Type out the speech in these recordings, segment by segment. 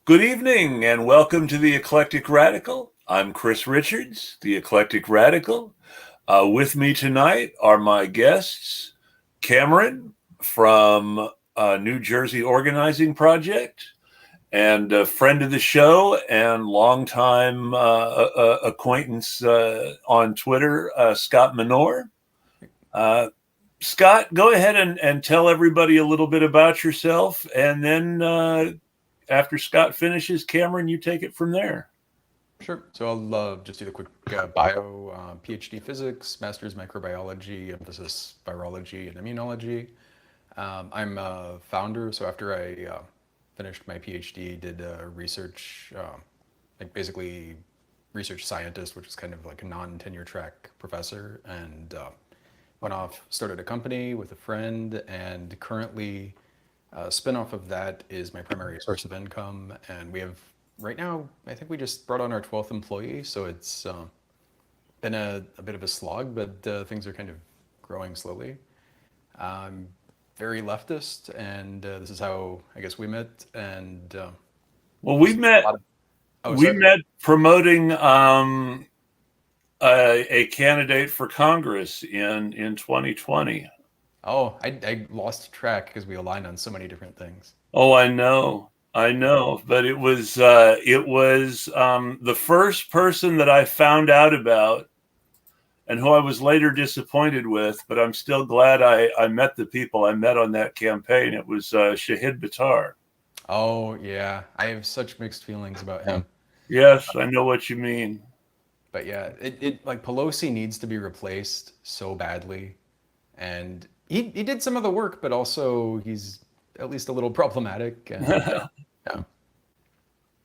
Good evening and welcome to the Eclectic Radical. I'm Chris Richards, the Eclectic Radical. With me tonight are my guests, Cameron from New Jersey Organizing Project, and a friend of the show and longtime acquaintance on Twitter, Scott Menor. Scott, go ahead and tell everybody a little bit about yourself, and then after Scott finishes, Cameron, you take it from there. Sure. So I'll just do the quick bio, PhD physics, master's microbiology, emphasis virology and immunology. I'm a founder, so after I finished my PhD, did research, like basically research scientist, which is kind of like a non-tenure track professor, and went off, started a company with a friend, and currently a spin-off of that is my primary source of income. And we have, right now, I think we just brought on our 12th employee, so it's been a bit of a slog, but things are kind of growing slowly. I'm very leftist, and this is how I guess we met. And Well, we just a met lot of, oh, we sorry. met promoting a candidate for Congress in 2020. Oh, I lost track because we aligned on so many different things. Oh, I know, but it was the first person that I found out about and who I was later disappointed with, but I'm still glad I met the people I met on that campaign. It was Shahid Buttar. Oh, yeah. I have such mixed feelings about him. Yes, I know what you mean. But yeah, it like Pelosi needs to be replaced so badly. And he did some of the work, but also he's at least a little problematic. And yeah.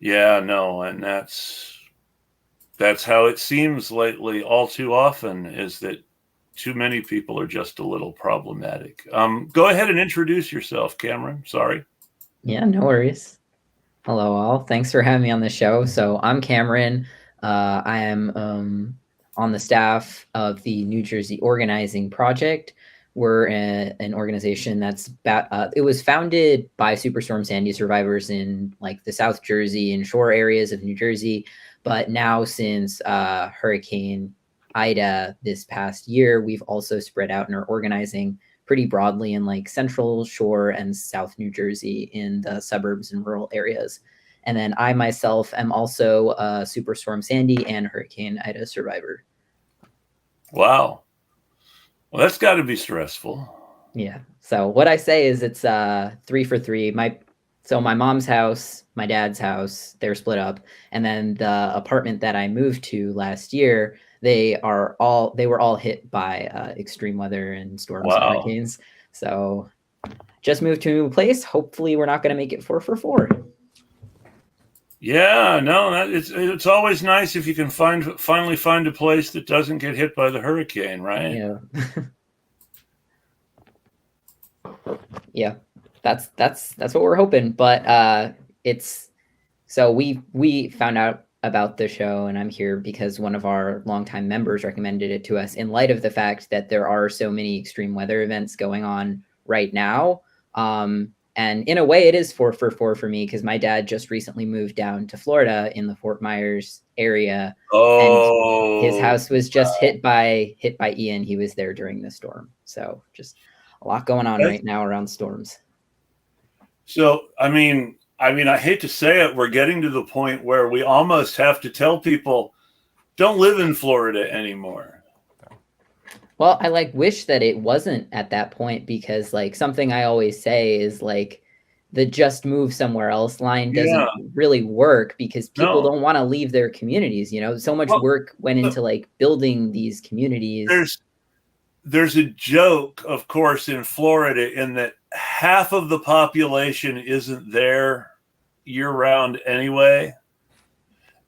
Yeah, no, and that's how it seems lately. All too often is that too many people are just a little problematic. Go ahead and introduce yourself, Cameron. Sorry. Yeah, no worries. Hello, all. Thanks for having me on the show. So I'm Cameron. I am on the staff of the New Jersey Organizing Project. We're an organization it was founded by Superstorm Sandy survivors in like the South Jersey and shore areas of New Jersey. But now since Hurricane Ida this past year, we've also spread out and are organizing pretty broadly in like Central Shore and South New Jersey in the suburbs and rural areas. And then I myself am also a Superstorm Sandy and Hurricane Ida survivor. Wow. Well, that's got to be stressful. Yeah. So what I say is it's 3 for 3. My mom's house, my dad's house, they're split up, and then the apartment that I moved to last year, they were all hit by extreme weather and storms and Wow. hurricanes. So just moved to a new place. Hopefully we're not going to make it 4 for 4. Yeah, no, it's always nice if you can finally find a place that doesn't get hit by the hurricane, right? Yeah. Yeah. That's what we're hoping. But it's so we found out about the show, and I'm here because one of our longtime members recommended it to us in light of the fact that there are so many extreme weather events going on right now. And in a way, it is 4 for 4 for me because my dad just recently moved down to Florida in the Fort Myers area, and his Oh, house was just hit by Ian. He was there during the storm, so just a lot going on that's, right now around storms. so I hate to say it, we're getting to the point where we almost have to tell people don't live in Florida anymore. Well, I like wish that it wasn't at that point because like something I always say is like the just move somewhere else line Yeah, doesn't really work because people no. don't want to leave their communities, so much Well, work went into like building these communities. there's there's a joke, of course, in Florida in that half of the population isn't there year round anyway.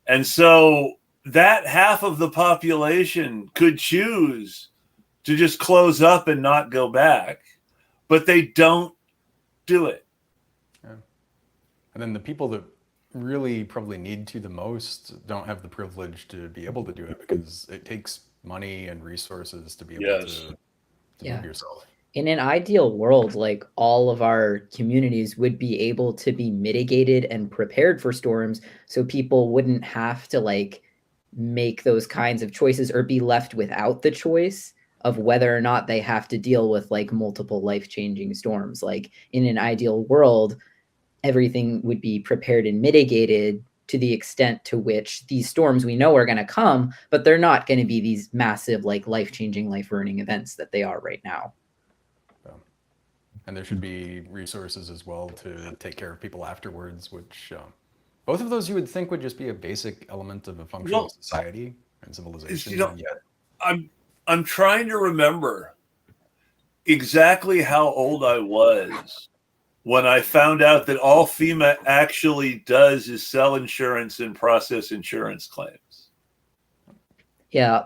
And so that half of the population could choose to just close up and not go back, but they don't do it. Yeah. And then the people that really probably need to the most don't have the privilege to be able to do it because it takes money and resources to be able Yes. to Yeah. move yourself. In an ideal world, like all of our communities would be able to be mitigated and prepared for storms so people wouldn't have to like make those kinds of choices or be left without the choice of whether or not they have to deal with like multiple life-changing storms. Like in an ideal world, everything would be prepared and mitigated to the extent to which these storms we know are going to come, but they're not going to be these massive like life-changing, life-ruining events that they are right now. And there should be resources as well to take care of people afterwards, which both of those you would think would just be a basic element of a functional society and civilization. And yet, I'm trying to remember exactly how old I was when I found out that all FEMA actually does is sell insurance and process insurance claims. Yeah,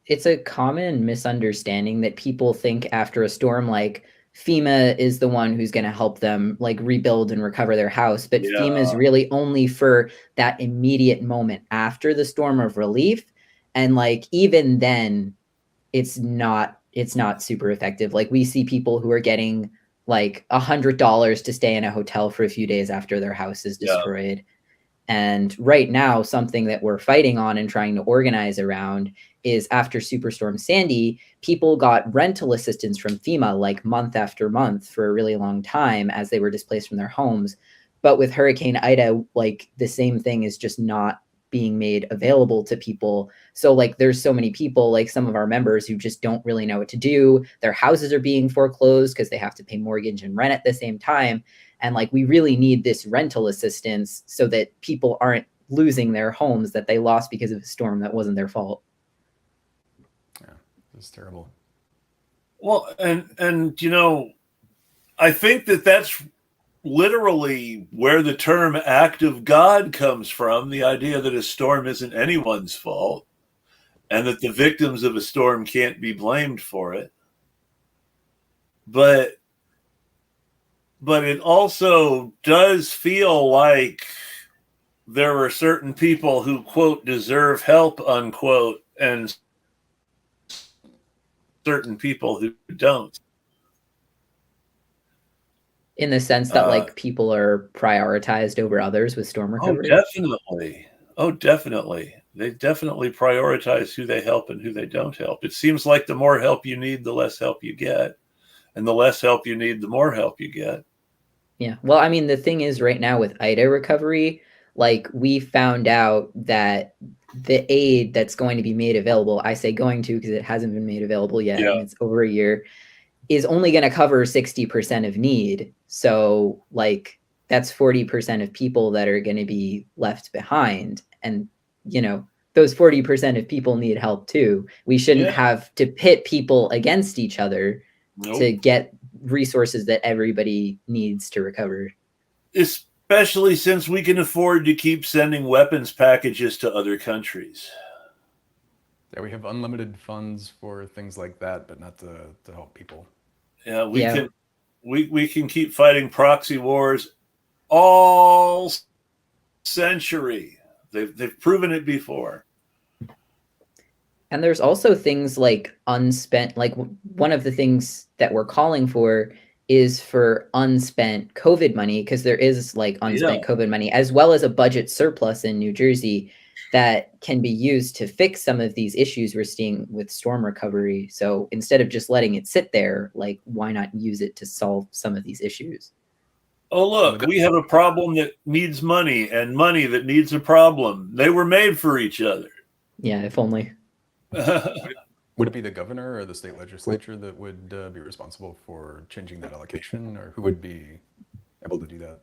it's a common misunderstanding that people think after a storm like FEMA is the one who's going to help them like rebuild and recover their house, but FEMA is really only for that immediate moment after the storm of relief, and like even then it's not super effective. Like we see people who are getting like $100 to stay in a hotel for a few days after their house is destroyed. And right now, something that we're fighting on and trying to organize around is after Superstorm Sandy, people got rental assistance from FEMA like month after month for a really long time as they were displaced from their homes. But with Hurricane Ida, like the same thing is just not being made available to people. So like there's so many people, like some of our members, who just don't really know what to do. Their houses are being foreclosed because they have to pay mortgage and rent at the same time. And like we really need this rental assistance so that people aren't losing their homes that they lost because of a storm that wasn't their fault. Yeah, it's terrible. Well, and you know, I think that that's literally where the term act of God comes from, the idea that a storm isn't anyone's fault and that the victims of a storm can't be blamed for it. But it also does feel like there are certain people who, quote, deserve help, unquote, and certain people who don't. In the sense that like people are prioritized over others with storm recovery? Oh, definitely. They definitely prioritize who they help and who they don't help. It seems like the more help you need, the less help you get. And the less help you need, the more help you get. Yeah. Well, I mean, the thing is right now with Ida recovery, like we found out that the aid that's going to be made available, I say going to because it hasn't been made available yet, and it's over a year, is only going to cover 60% of need. So like that's 40% of people that are going to be left behind. And, you know, those 40% of people need help too. We shouldn't have to pit people against each other to get resources that everybody needs to recover. Especially since we can afford to keep sending weapons packages to other countries. Yeah, we have unlimited funds for things like that, but not to help people. Yeah, we can keep fighting proxy wars all century. They've proven it before. And there's also things like unspent, like one of the things that we're calling for is for unspent COVID money, because there is like unspent COVID money, as well as a budget surplus in New Jersey that can be used to fix some of these issues we're seeing with storm recovery. So instead of just letting it sit there, like why not use it to solve some of these issues? Oh, look, we have a problem that needs money and money that needs a problem. They were made for each other. Yeah, if only. Would it be the governor or the state legislature that would be responsible for changing that allocation, or who would be able to do that?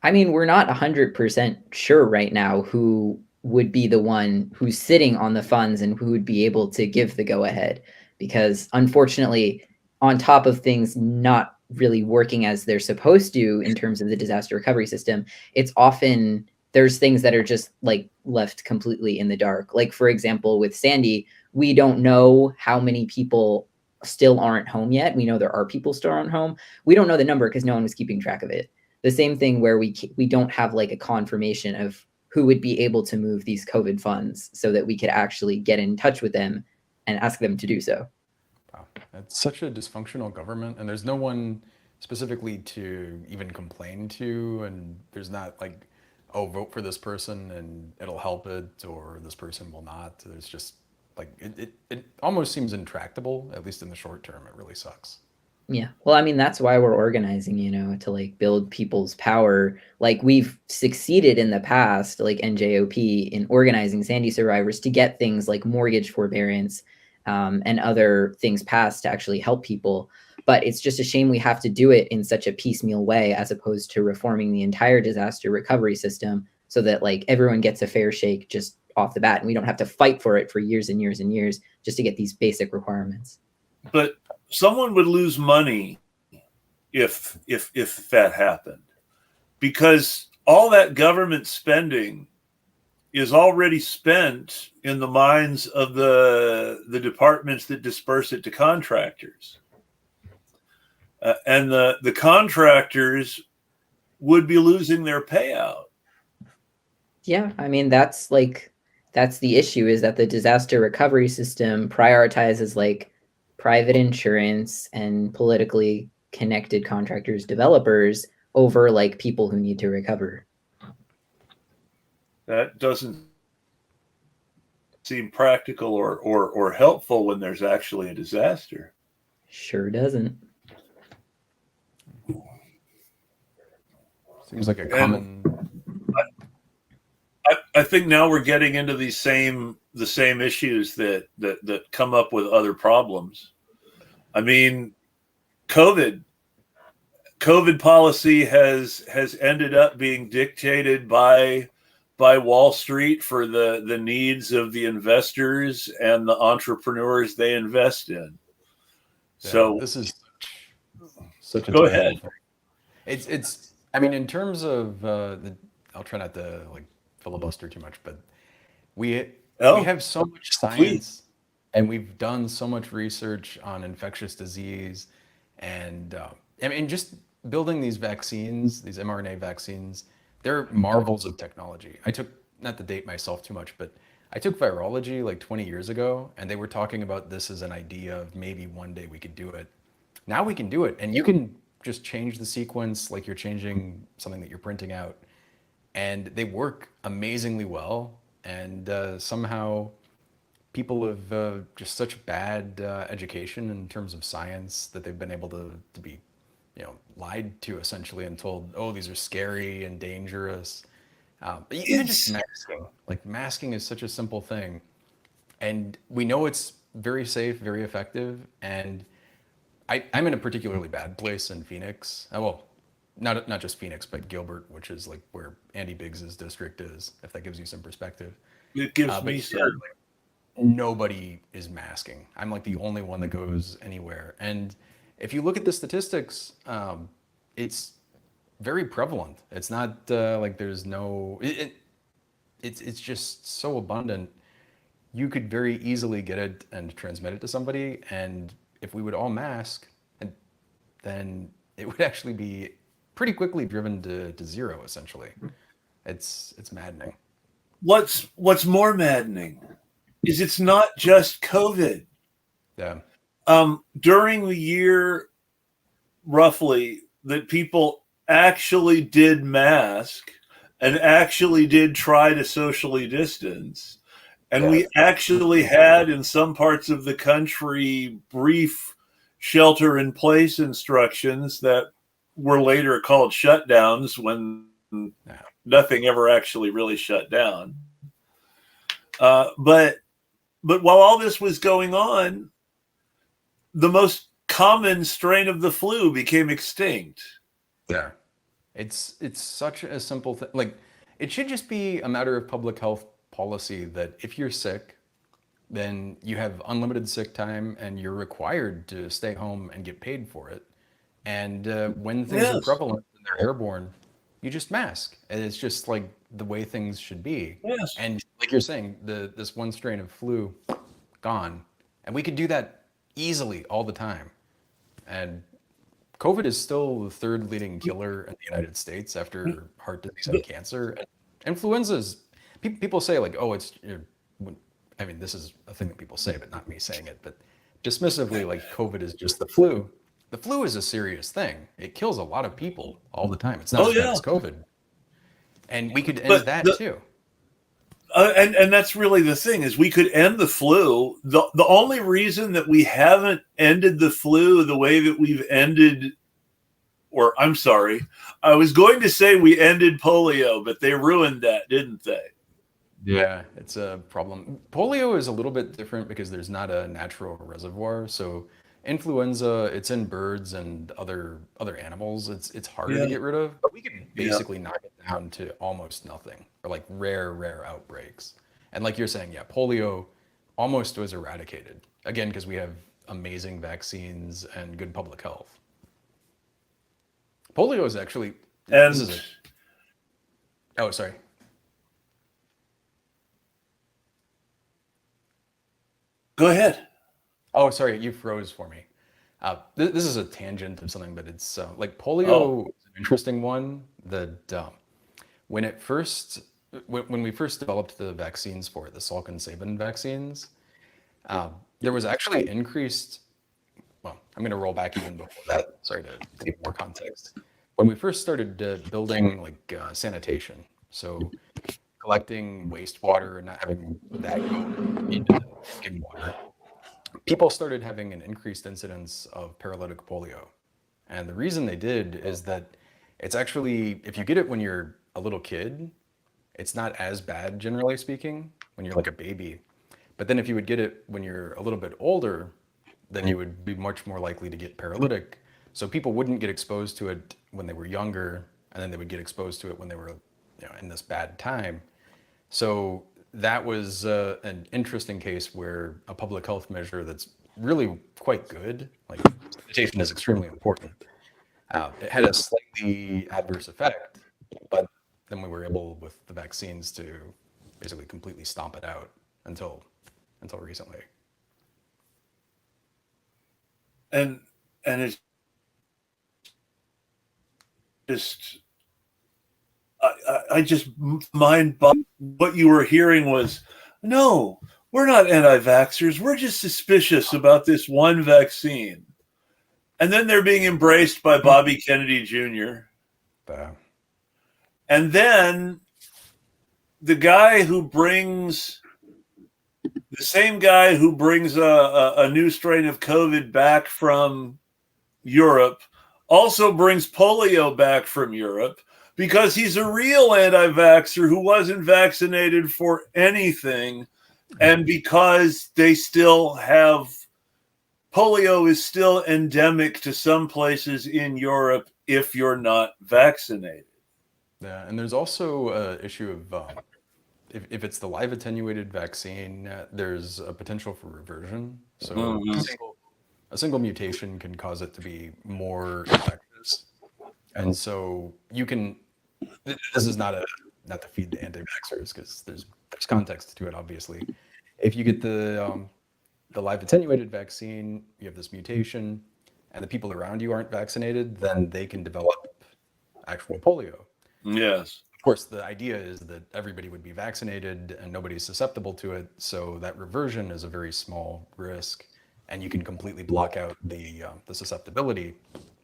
I mean, we're not 100% sure right now who would be the one who's sitting on the funds and who would be able to give the go ahead, because unfortunately, on top of things not really working as they're supposed to in terms of the disaster recovery system, it's often there's things that are just like left completely in the dark. Like for example, with Sandy, we don't know how many people still aren't home yet. We know there are people still aren't home. We don't know the number because no one was keeping track of it. The same thing where we don't have like a confirmation of who would be able to move these COVID funds so that we could actually get in touch with them and ask them to do so. Wow. It's such a dysfunctional government, and there's no one specifically to even complain to, and there's not like, oh, vote for this person and it'll help it, or this person will not. There's just like it almost seems intractable, at least in the short term. It really sucks. Yeah. Well, I mean, that's why we're organizing, to like build people's power. Like we've succeeded in the past, like NJOP, in organizing Sandy survivors to get things like mortgage forbearance and other things passed to actually help people. But it's just a shame we have to do it in such a piecemeal way as opposed to reforming the entire disaster recovery system so that like everyone gets a fair shake just off the bat and we don't have to fight for it for years and years and years just to get these basic requirements. But someone would lose money if that happened, because all that government spending is already spent in the minds of the departments that disperse it to contractors, and the contractors would be losing their payout. Yeah, I mean that's the issue, is that the disaster recovery system prioritizes like private insurance and politically connected contractors, developers over like people who need to recover. That doesn't seem practical or helpful when there's actually a disaster. Sure doesn't. Seems like a common. I think now we're getting into the same issues that come up with other problems. I mean, COVID policy has ended up being dictated by Wall Street for the needs of the investors and the entrepreneurs they invest in. Yeah, so this is such a go terrible ahead. thing. It's I mean, in terms of I'll try not to like filibuster too much, but we have so much science and we've done so much research on infectious disease, and I mean, just building these vaccines, these mRNA vaccines, they're marvels of technology. I took, not to date myself too much, but I took virology like 20 years ago, and they were talking about this as an idea of maybe one day we could do it. Now we can do it, and you can just change the sequence like you're changing something that you're printing out, and they work amazingly well. And somehow people have just such bad education in terms of science that they've been able to be, lied to essentially and told, oh, these are scary and dangerous. But even just masking, like masking is such a simple thing. And we know it's very safe, very effective. And I'm in a particularly bad place in Phoenix. Well, not just Phoenix, but Gilbert, which is like where Andy Biggs's district is, if that gives you some perspective. It gives me some. Like, nobody is masking. I'm like the only one that goes anywhere. And if you look at the statistics, it's very prevalent. It's not like there's no. It's just so abundant. You could very easily get it and transmit it to somebody. And if we would all mask, and then it would actually be pretty quickly driven to zero. Essentially, it's maddening. What's more maddening is it's not just COVID. Yeah. During the year, roughly, that people actually did mask and actually did try to socially distance, and we actually had in some parts of the country brief shelter-in-place instructions that were later called shutdowns when nothing ever actually really shut down. But while all this was going on, the most common strain of the flu became extinct. Yeah. It's such a simple thing. Like, it should just be a matter of public health policy that if you're sick, then you have unlimited sick time and you're required to stay home and get paid for it. And when things are prevalent and they're airborne, you just mask. And it's just like the way things should be. Yes. And like you're saying, this one strain of flu, gone. And we could do that easily all the time. And COVID is still the third leading killer in the United States after heart disease and cancer. And influenzas, people say like, oh, I mean, this is a thing that people say, but not me saying it. But dismissively like COVID is just the flu. The flu is a serious thing. It kills a lot of people all the time. It's not as bad as COVID. And we could end that too. And that's really the thing, is we could end the flu. The only reason that we haven't ended the flu the way that we've ended, or I'm sorry, I was going to say we ended polio, but they ruined that, didn't they? Yeah, it's a problem. Polio is a little bit different because there's not a natural reservoir. So influenza, it's in birds and other animals. It's harder to get rid of, but we can basically knock it down to almost nothing, or like rare outbreaks. And like you're saying, yeah, polio almost was eradicated. Again, because we have amazing vaccines and good public health. Polio is actually oh, sorry. Go ahead. Oh, sorry, you froze for me. This is a tangent of something, but it's like polio is an interesting one. That when we first developed the vaccines for it, the Salk and Sabin vaccines, there was actually increased. Well, I'm going to roll back even before that. Sorry to give more context. When we first started building like sanitation, so collecting wastewater and not having that go into the drinking water, people started having an increased incidence of paralytic polio. And the reason they did is that it's actually, if you get it when you're a little kid, it's not as bad, generally speaking, when you're like a baby. But then if you would get it when you're a little bit older, then you would be much more likely to get paralytic. So people wouldn't get exposed to it when they were younger, and then they would get exposed to it when they were, in this bad time. So that was an interesting case where a public health measure that's really quite good, like sanitation is extremely important. It had a slightly adverse effect, but then we were able with the vaccines to basically completely stomp it out until recently. And it's just, I just mind what you were hearing was, no, we're not anti-vaxxers. We're just suspicious about this one vaccine. And then they're being embraced by Bobby Kennedy Jr. And then the same guy who brings a new strain of COVID back from Europe also brings polio back from Europe, because he's a real anti-vaxxer who wasn't vaccinated for anything, and because they still have polio is still endemic to some places in Europe if you're not vaccinated. Yeah, and there's also an issue of if it's the live attenuated vaccine, there's a potential for reversion. So a single mutation can cause it to be more infectious. And so you can, this is not to feed the anti-vaxxers, because there's context to it, obviously. If you get the live attenuated vaccine, you have this mutation, and the people around you aren't vaccinated, then they can develop actual polio. Yes. Of course, the idea is that everybody would be vaccinated and nobody's susceptible to it, so that reversion is a very small risk, and you can completely block out the susceptibility,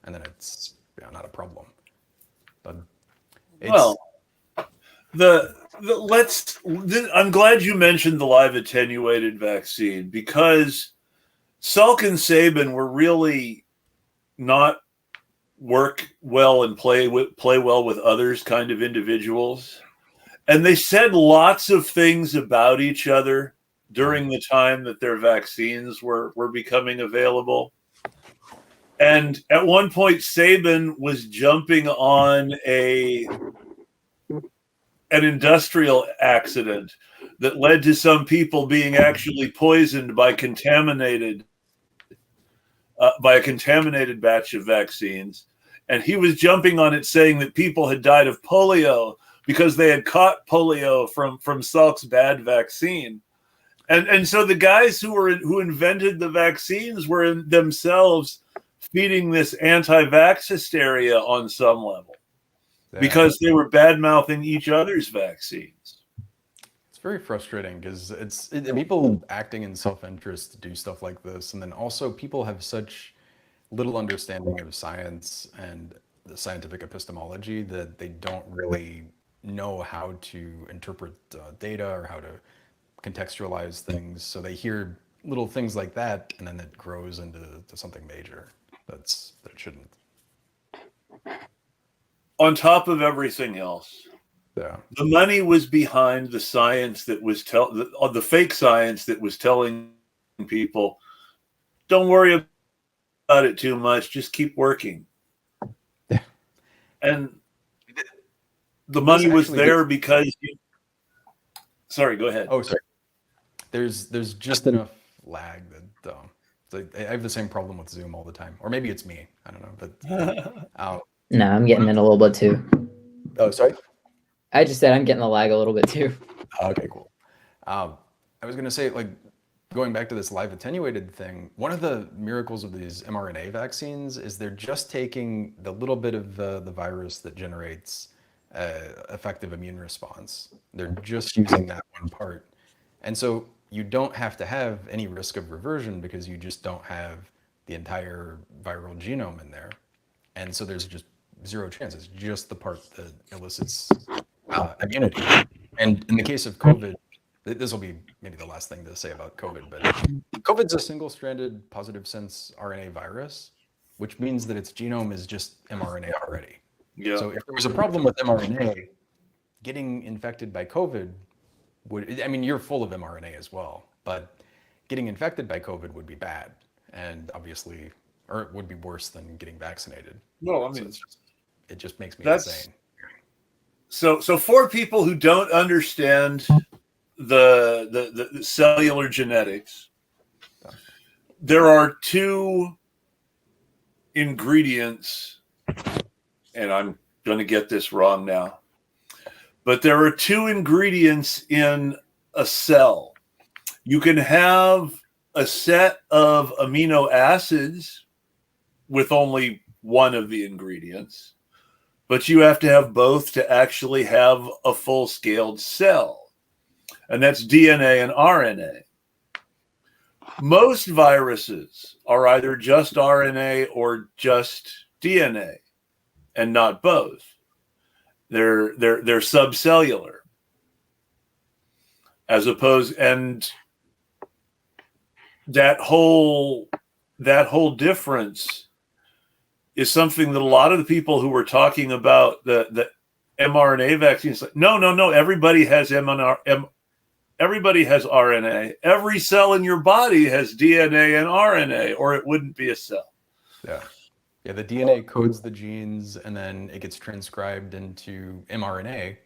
and then it's not a problem. But I'm glad you mentioned the live attenuated vaccine, because Salk and Sabin were really not work well and play well with others kind of individuals. And they said lots of things about each other during the time that their vaccines were becoming available. And at one point, Sabin was jumping on an industrial accident that led to some people being actually poisoned by a contaminated batch of vaccines. And he was jumping on it, saying that people had died of polio because they had caught polio from Salk's bad vaccine. And so the guys who invented the vaccines were themselves feeding this anti-vax hysteria on some level, because they were bad-mouthing each other's vaccines. It's very frustrating because people acting in self-interest to do stuff like this, and then also people have such little understanding of science and the scientific epistemology that they don't really know how to interpret data or how to contextualize things. So they hear little things like that, and then it grows into something major that it shouldn't. On top of everything else, Yeah. the money was behind the science that was the fake science that was telling people, don't worry about it too much, just keep working. Yeah. And the money was there because sorry, go ahead. Oh, sorry. There's just enough lag that I have the same problem with Zoom all the time, or maybe it's me. I don't know, but no, I'm getting it a little bit too. Oh, sorry. I just said I'm getting the lag a little bit too. Okay, cool. I was gonna say, like, going back to this live attenuated thing, one of the miracles of these mRNA vaccines is they're just taking the little bit of the virus that generates effective immune response. They're just using that one part. And so you don't have to have any risk of reversion because you just don't have the entire viral genome in there. And so there's just zero chance. It's just the part that elicits immunity. And in the case of COVID, this will be maybe the last thing to say about COVID, but COVID's a single-stranded positive sense RNA virus, which means that its genome is just mRNA already. Yeah. So if there was a problem with mRNA, getting infected by COVID you're full of mRNA as well, but getting infected by COVID would be bad, and obviously, or it would be worse than getting vaccinated. No, I mean, it just makes me insane. So for people who don't understand the cellular genetics, there are two ingredients, and I'm going to get this wrong now, but there are two ingredients in a cell. You can have a set of amino acids with only one of the ingredients, but you have to have both to actually have a full-scaled cell. And that's DNA and RNA. Most viruses are either just RNA or just DNA, and not both. They're subcellular, as opposed, and that whole difference is something that a lot of the people who were talking about the mRNA vaccines, like, no, everybody has everybody has RNA. Every cell in your body has DNA and RNA, or it wouldn't be a cell. Yeah, the DNA codes the genes, and then it gets transcribed into mRNA,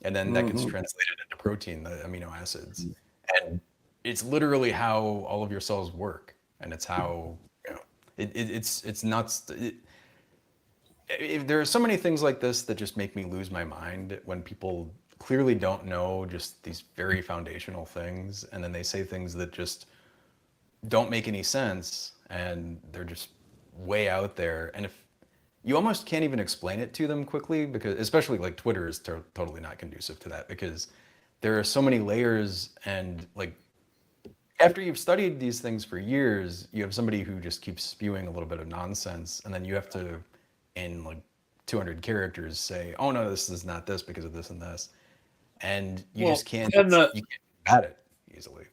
and then that gets translated into protein, the amino acids. And it's literally how all of your cells work, and it's how it's nuts. There are so many things like this that just make me lose my mind when people clearly don't know just these very foundational things, and then they say things that just don't make any sense, and they're just way out there. And if you almost can't even explain it to them quickly, because especially like Twitter is totally not conducive to that, because there are so many layers, and like after you've studied these things for years, you have somebody who just keeps spewing a little bit of nonsense, and then you have to, in like 200 characters, say, oh no, this is not this because of this and this, and you just can't combat it easily.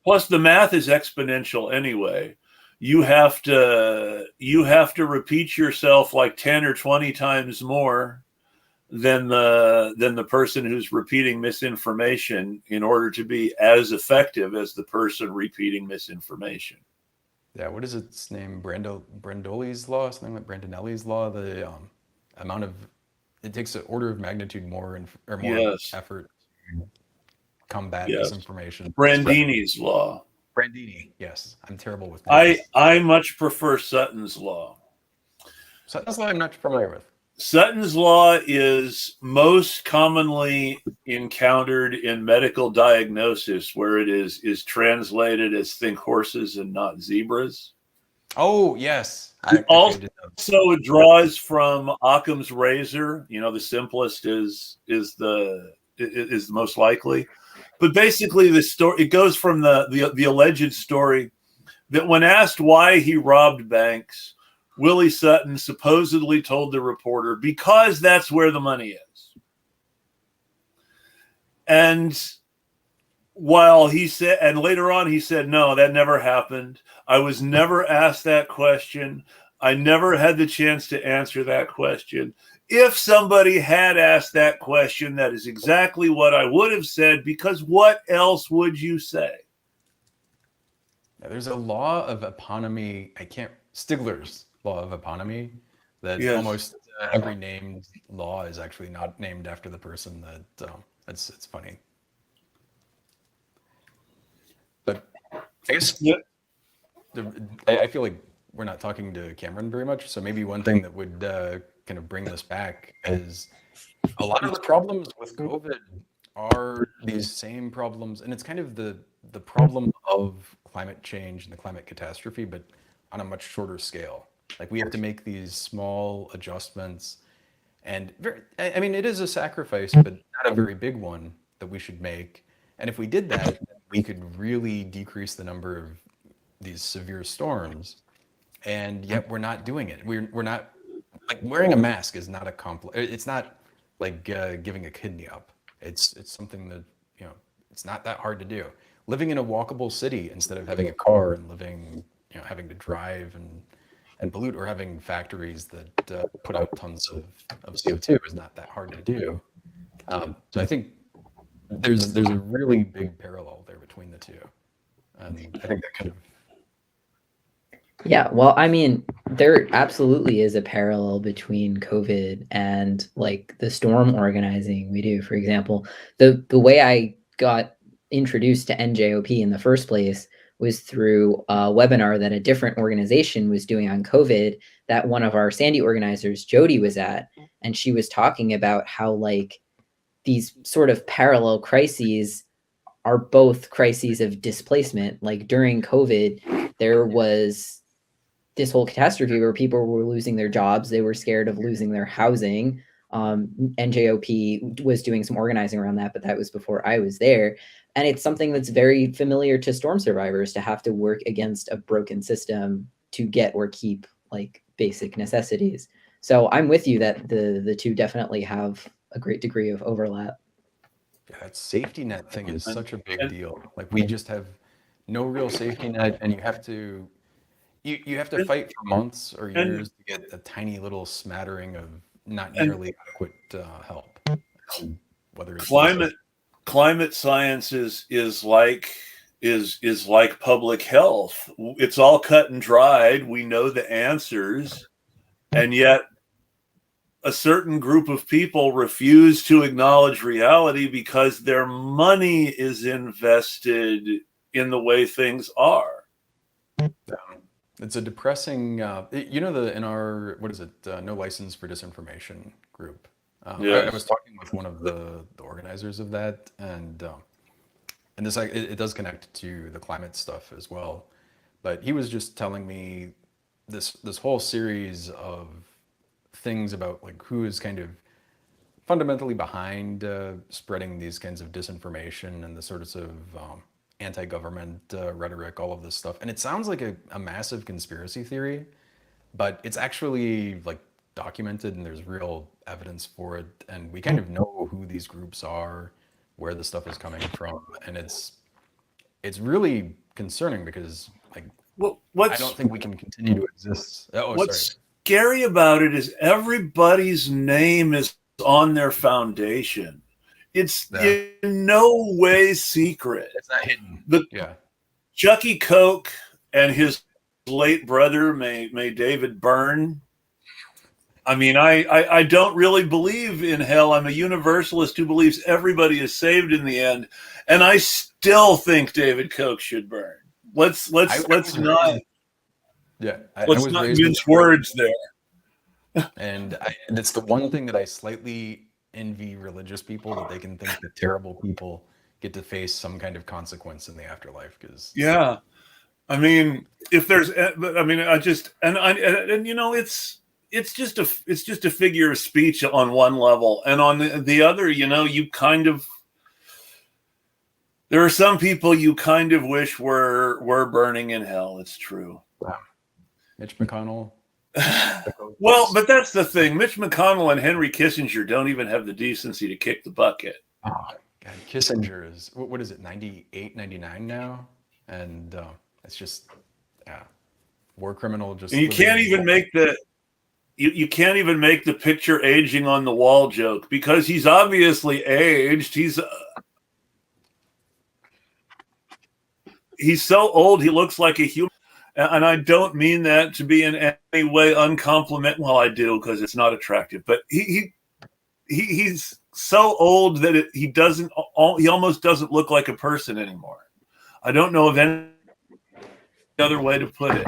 Plus, the math is exponential anyway. You have to repeat yourself like 10 or 20 times more than the person who's repeating misinformation in order to be as effective as the person repeating misinformation. Yeah, what is its name? Brandoli's law, something like Brandonelli's law. The amount of it takes an order of magnitude more effort to combat misinformation. Brandini's law. Brandini, yes. I'm terrible with names. I much prefer Sutton's law. Sutton's law I'm not familiar with. Sutton's law is most commonly encountered in medical diagnosis, where it is translated as think horses and not zebras. Oh, yes. It draws from Occam's razor. The simplest is the is the most likely. But basically, the story, it goes from the alleged story that when asked why he robbed banks, Willie Sutton supposedly told the reporter, because that's where the money is. And while he said, and later on he said, no, that never happened. I was never asked that question. I never had the chance to answer that question. If somebody had asked that question, that is exactly what I would have said, because what else would you say? There's a law of eponymy. Stigler's law of eponymy, that Yes. almost every named law is actually not named after the person. It's funny. But I guess I feel like we're not talking to Cameron very much. So maybe one thing that would kind of bring this back is a lot of the problems with COVID are these same problems, and it's kind of the problem of climate change and the climate catastrophe, but on a much shorter scale. Like, we have to make these small adjustments, and I mean, it is a sacrifice, but not a very big one that we should make. And if we did that, we could really decrease the number of these severe storms. And yet we're not doing it. We're not, like, wearing a mask is not it's not like giving a kidney up. It's something that, it's not that hard to do. Living in a walkable city instead of having a car and living, having to drive and pollute, or having factories that put out tons of CO2 is not that hard to do. So I think there's a really big parallel there between the two. And I think that kind of. Yeah, well, I mean, there absolutely is a parallel between COVID and like the storm organizing we do. For example, the way I got introduced to NJOP in the first place was through a webinar that a different organization was doing on COVID that one of our Sandy organizers, Jody, was at. And she was talking about how, like, these sort of parallel crises are both crises of displacement. Like, during COVID, there was this whole catastrophe where people were losing their jobs. They were scared of losing their housing. NJOP was doing some organizing around that, but that was before I was there. And it's something that's very familiar to storm survivors, to have to work against a broken system to get or keep, like, basic necessities. So I'm with you that the two definitely have a great degree of overlap. Yeah, that safety net thing is such a big deal. Like, we just have no real safety net, and you have to fight for months or years to get a tiny little smattering of not nearly adequate help. Whether it's climate science is like public health. It's all cut and dried. We know the answers, and yet a certain group of people refuse to acknowledge reality because their money is invested in the way things are. It's a depressing, in our, what is it, No License for Disinformation group. Yes. I was talking with one of the organizers of that, and this, it does connect to the climate stuff as well. But he was just telling me this whole series of things about, like, who is kind of fundamentally behind spreading these kinds of disinformation and the sorts of anti-government rhetoric, all of this stuff. And it sounds like a massive conspiracy theory, but it's actually, like, documented, and there's real evidence for it. And we kind of know who these groups are, where the stuff is coming from. And it's really concerning, because, like, I don't think we can continue to exist. What's scary about it is everybody's name is on their foundation. It's in no way secret. It's not hidden. Chucky Koch and his late brother, may David burn. I mean, I don't really believe in hell. I'm a universalist who believes everybody is saved in the end, and I still think David Koch should burn. Let's not mince words there. And it's the one thing that I slightly envy religious people, that they can think that terrible people get to face some kind of consequence in the afterlife. Because I mean, if there's, I mean, I just, and it's it's just a figure of speech on one level, and on the other, you kind of, there are some people you kind of wish were burning in hell. It's true. Wow. Mitch McConnell. Well, but that's the thing. Mitch McConnell and Henry Kissinger don't even have the decency to kick the bucket. Oh, God. Kissinger is, what is it, 98, 99 now? And it's just, war criminal. Just and you can't even make the you can't even make the picture aging on the wall joke, because he's obviously aged. He's so old he looks like a human. And I don't mean that to be in any way uncompliment. Well, I do, because it's not attractive. But he's so old that he almost doesn't look like a person anymore. I don't know of any other way to put it.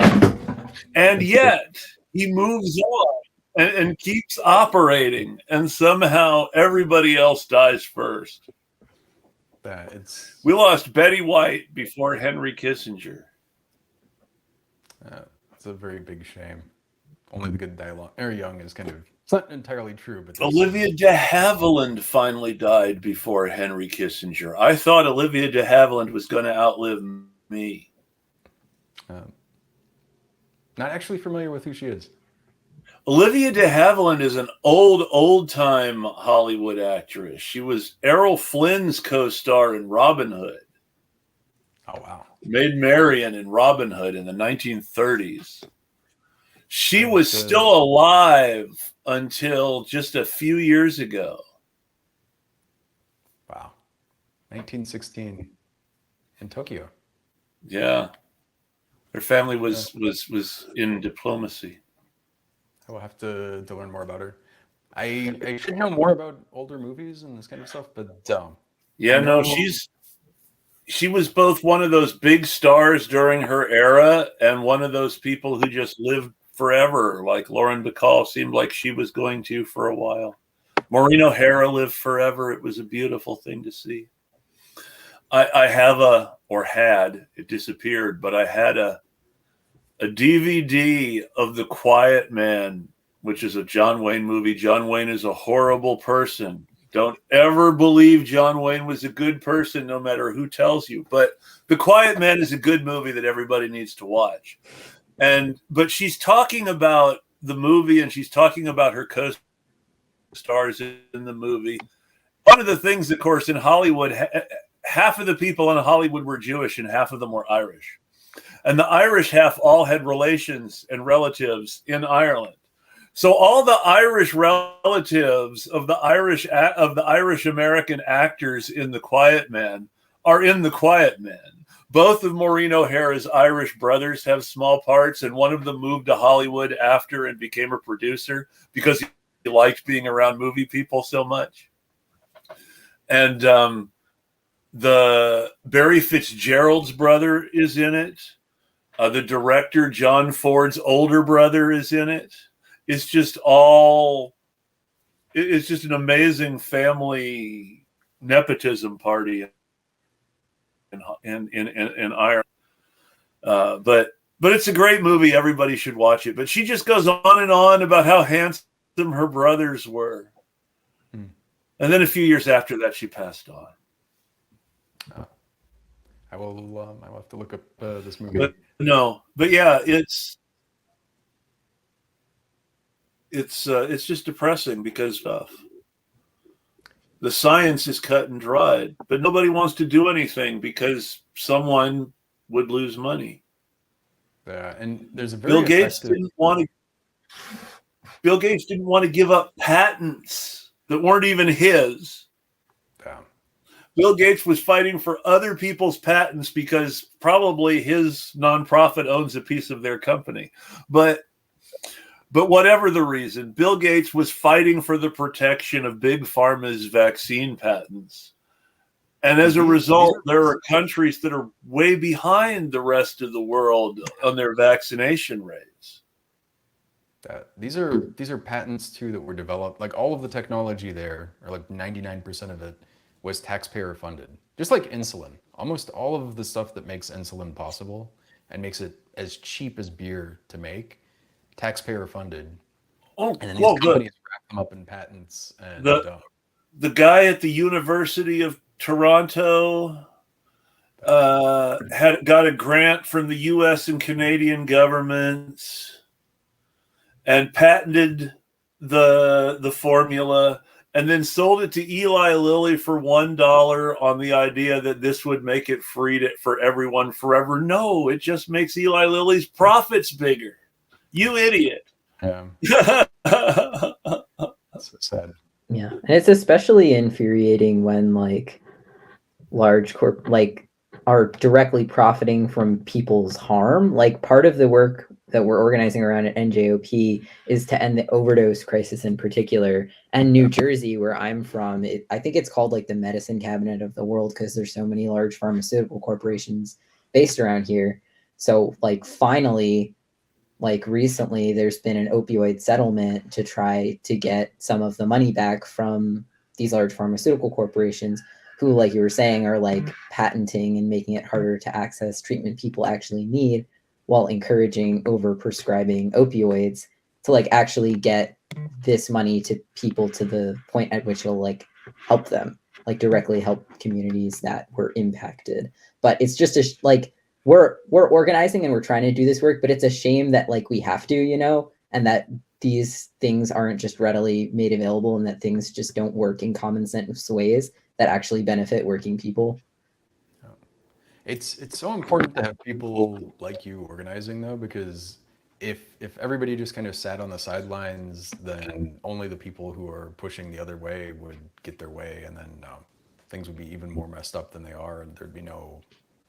And yet he moves on and keeps operating, and somehow everybody else dies first. We lost Betty White before Henry Kissinger. It's a very big shame. Only the good dialogue. Very young is kind of, it's not entirely true, but Olivia de Havilland finally died before Henry Kissinger. I thought Olivia de Havilland was going to outlive me. Not actually familiar with who she is. Olivia de Havilland is an old-time Hollywood actress. She was Errol Flynn's co-star in Robin Hood. Oh, wow. Maid Marian in Robin Hood in the 1930s. She was still alive until just a few years ago. Wow. 1916 in Tokyo. Yeah. Her family was in diplomacy. I will have to learn more about her. I should know more about older movies and this kind of stuff, but yeah, no, she was both one of those big stars during her era and one of those people who just lived forever. Like Lauren Bacall seemed like she was going to for a while. Maureen O'Hara lived forever. It was a beautiful thing to see. I have it disappeared, but I had a DVD of The Quiet Man, which is a John Wayne movie. John Wayne is a horrible person. Don't ever believe John Wayne was a good person, no matter who tells you. But The Quiet Man is a good movie that everybody needs to watch. But she's talking about the movie, and she's talking about her co-stars in the movie. One of the things, of course, in Hollywood, half of the people in Hollywood were Jewish and half of them were Irish. And the Irish half all had relations and relatives in Ireland. So all the Irish relatives of the Irish American actors in The Quiet Man are in The Quiet Man. Both of Maureen O'Hara's Irish brothers have small parts, and one of them moved to Hollywood after and became a producer because he liked being around movie people so much. And the Barry Fitzgerald's brother is in it. The director, John Ford's older brother, is in it. It's just an amazing family nepotism party in Ireland. But it's a great movie. Everybody should watch it. But she just goes on and on about how handsome her brothers were. And then a few years after that, she passed on. I will have to look up this movie. But yeah, it's just depressing because the science is cut and dried, but nobody wants to do anything because someone would lose money. Yeah, and there's a very Bill Gates didn't want to give up patents that weren't even his. Yeah. Bill Gates was fighting for other people's patents because probably his nonprofit owns a piece of their company. But whatever the reason, Bill Gates was fighting for the protection of Big Pharma's vaccine patents. And as a result, there are countries that are way behind the rest of the world on their vaccination rates. These are patents too that were developed. Like all of the technology there, or like 99% of it, was taxpayer funded. Just like insulin. Almost all of the stuff that makes insulin possible and makes it as cheap as beer to make, taxpayer funded, Oh, and then these well, companies wrap them up in patents. And the guy at the University of Toronto had got a grant from the U.S. and Canadian governments and patented the formula, and then sold it to Eli Lilly for $1 on the idea that this would make it free for everyone forever. No, it just makes Eli Lilly's profits bigger. You idiot. Yeah. That's so sad. Yeah, and it's especially infuriating when like large are directly profiting from people's harm. Like part of the work that we're organizing around at NJOP is to end the overdose crisis in particular. And New Jersey, where I'm from, I think it's called like the medicine cabinet of the world because there's so many large pharmaceutical corporations based around here. So like finally, like recently, there's been an opioid settlement to try to get some of the money back from these large pharmaceutical corporations who, like you were saying, are like patenting and making it harder to access treatment people actually need while encouraging over-prescribing opioids to like actually get this money to people to the point at which it'll like help them, like directly help communities that were impacted. But it's just like we're organizing and we're trying to do this work, but it's a shame that like we have to, you know, and that these things aren't just readily made available and that things just don't work in common sense ways that actually benefit working people. It's so important to have people like you organizing though, because if everybody just kind of sat on the sidelines, then only the people who are pushing the other way would get their way, and then things would be even more messed up than they are, and there'd be no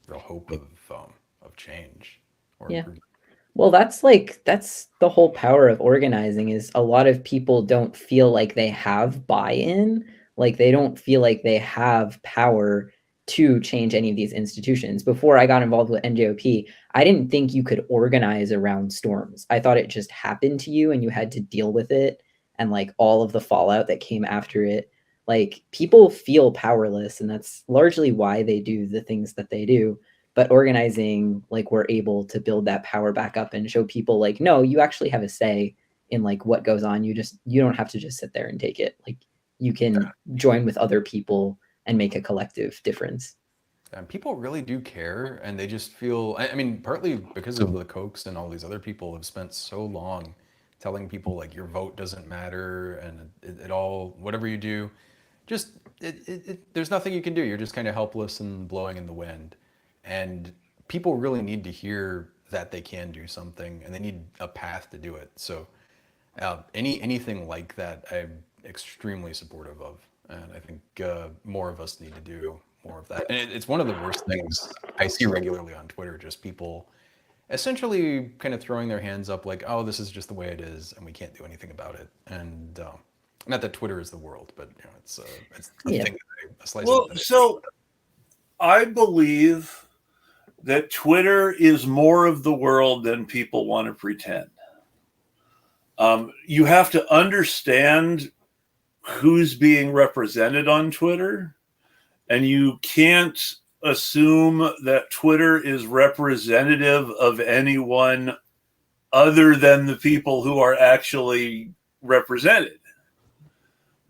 real hope of change or improvement. Well, that's the whole power of organizing is a lot of people don't feel like they have buy-in, like they don't feel like they have power to change any of these institutions. Before I got involved with NJOP, I didn't think you could organize around storms. I thought it just happened to you and you had to deal with it and like all of the fallout that came after it. Like people feel powerless, and that's largely why they do the things that they do. But organizing, like we're able to build that power back up and show people like, no, you actually have a say in like what goes on. You don't have to just sit there and take it. Like you can join with other people and make a collective difference. And people really do care, and they just feel, I mean, partly because of the Kochs and all these other people have spent so long telling people like your vote doesn't matter and it all, whatever you do, just, there's nothing you can do. You're just kind of helpless and blowing in the wind. And people really need to hear that they can do something and they need a path to do it. So anything like that, I'm extremely supportive of. And I think more of us need to do more of that. And it's one of the worst things I see regularly on Twitter, just people essentially kind of throwing their hands up like, oh, this is just the way it is and we can't do anything about it. And not that Twitter is the world, but you know, it's a thing that a slice well, of it. So I believe that Twitter is more of the world than people want to pretend. You have to understand who's being represented on Twitter, and you can't assume that Twitter is representative of anyone other than the people who are actually represented.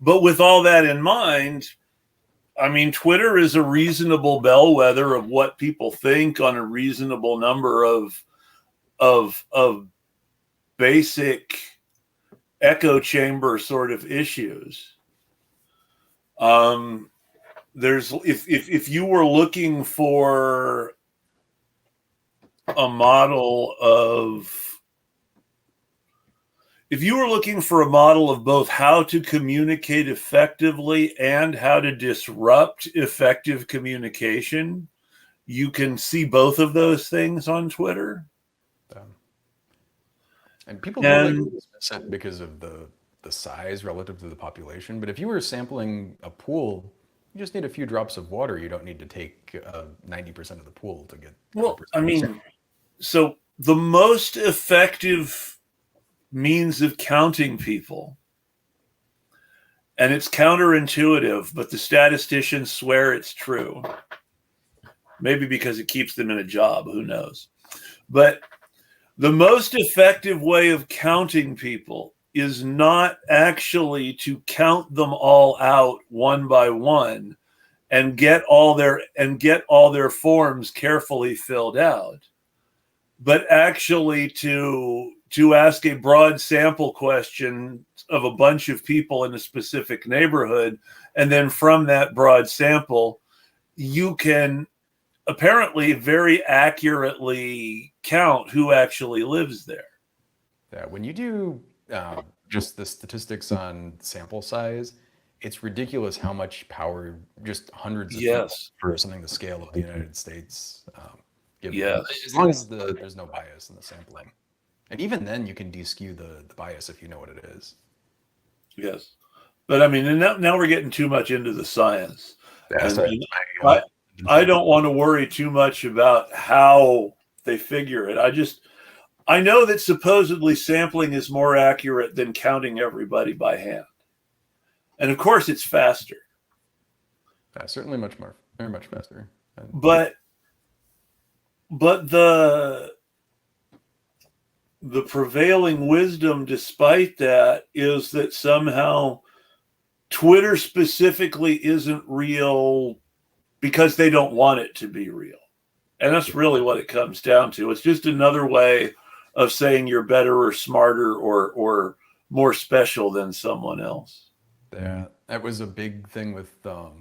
But with all that in mind, I mean, Twitter is a reasonable bellwether of what people think on a reasonable number of basic echo chamber sort of issues. There's if you were looking for a model of both how to communicate effectively and how to disrupt effective communication, you can see both of those things on Twitter. And people really dismiss it because of the size relative to the population. But if you were sampling a pool, you just need a few drops of water. You don't need to take 90% of the pool to get. Well, I mean, so the most effective means of counting people, and it's counterintuitive, but the statisticians swear it's true. Maybe because it keeps them in a job, who knows? But the most effective way of counting people is not actually to count them all out one by one and get all their forms carefully filled out, but actually to ask a broad sample question of a bunch of people in a specific neighborhood, and then from that broad sample you can apparently very accurately count who actually lives there. Yeah, when you do just the statistics on sample size, it's ridiculous how much power just hundreds of people for something the scale of the United States give them. As long as there's no bias in the sampling. And even then you can de-skew the bias if you know what it is. Yes. But I mean, and now we're getting too much into the science. Yeah, and I don't want to worry too much about how they figure it. I know that supposedly sampling is more accurate than counting everybody by hand. And of course it's faster. Certainly very much faster. But the prevailing wisdom despite that is that somehow Twitter specifically isn't real because they don't want it to be real. And that's really what it comes down to. It's just another way of saying you're better or smarter or more special than someone else. Yeah, that was a big thing with so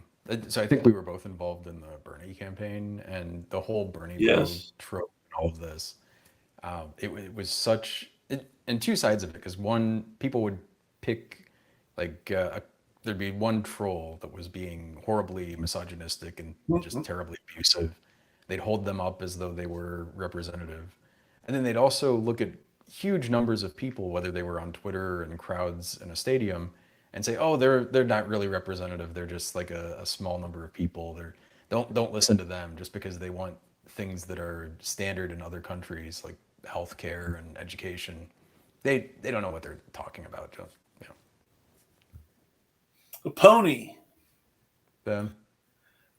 I think we were both involved in the Bernie campaign, and the whole Bernie bro trope and all of this. It was such, and two sides of it, because one, people would pick like there'd be one troll that was being horribly misogynistic and just terribly abusive. They'd hold them up as though they were representative. And then they'd also look at huge numbers of people, whether they were on Twitter and crowds in a stadium, and say, oh, they're not really representative. They're just like a small number of people. Don't listen to them just because they want things that are standard in other countries, like healthcare and education. They don't know what they're talking about, Joe. You know. A pony. Them.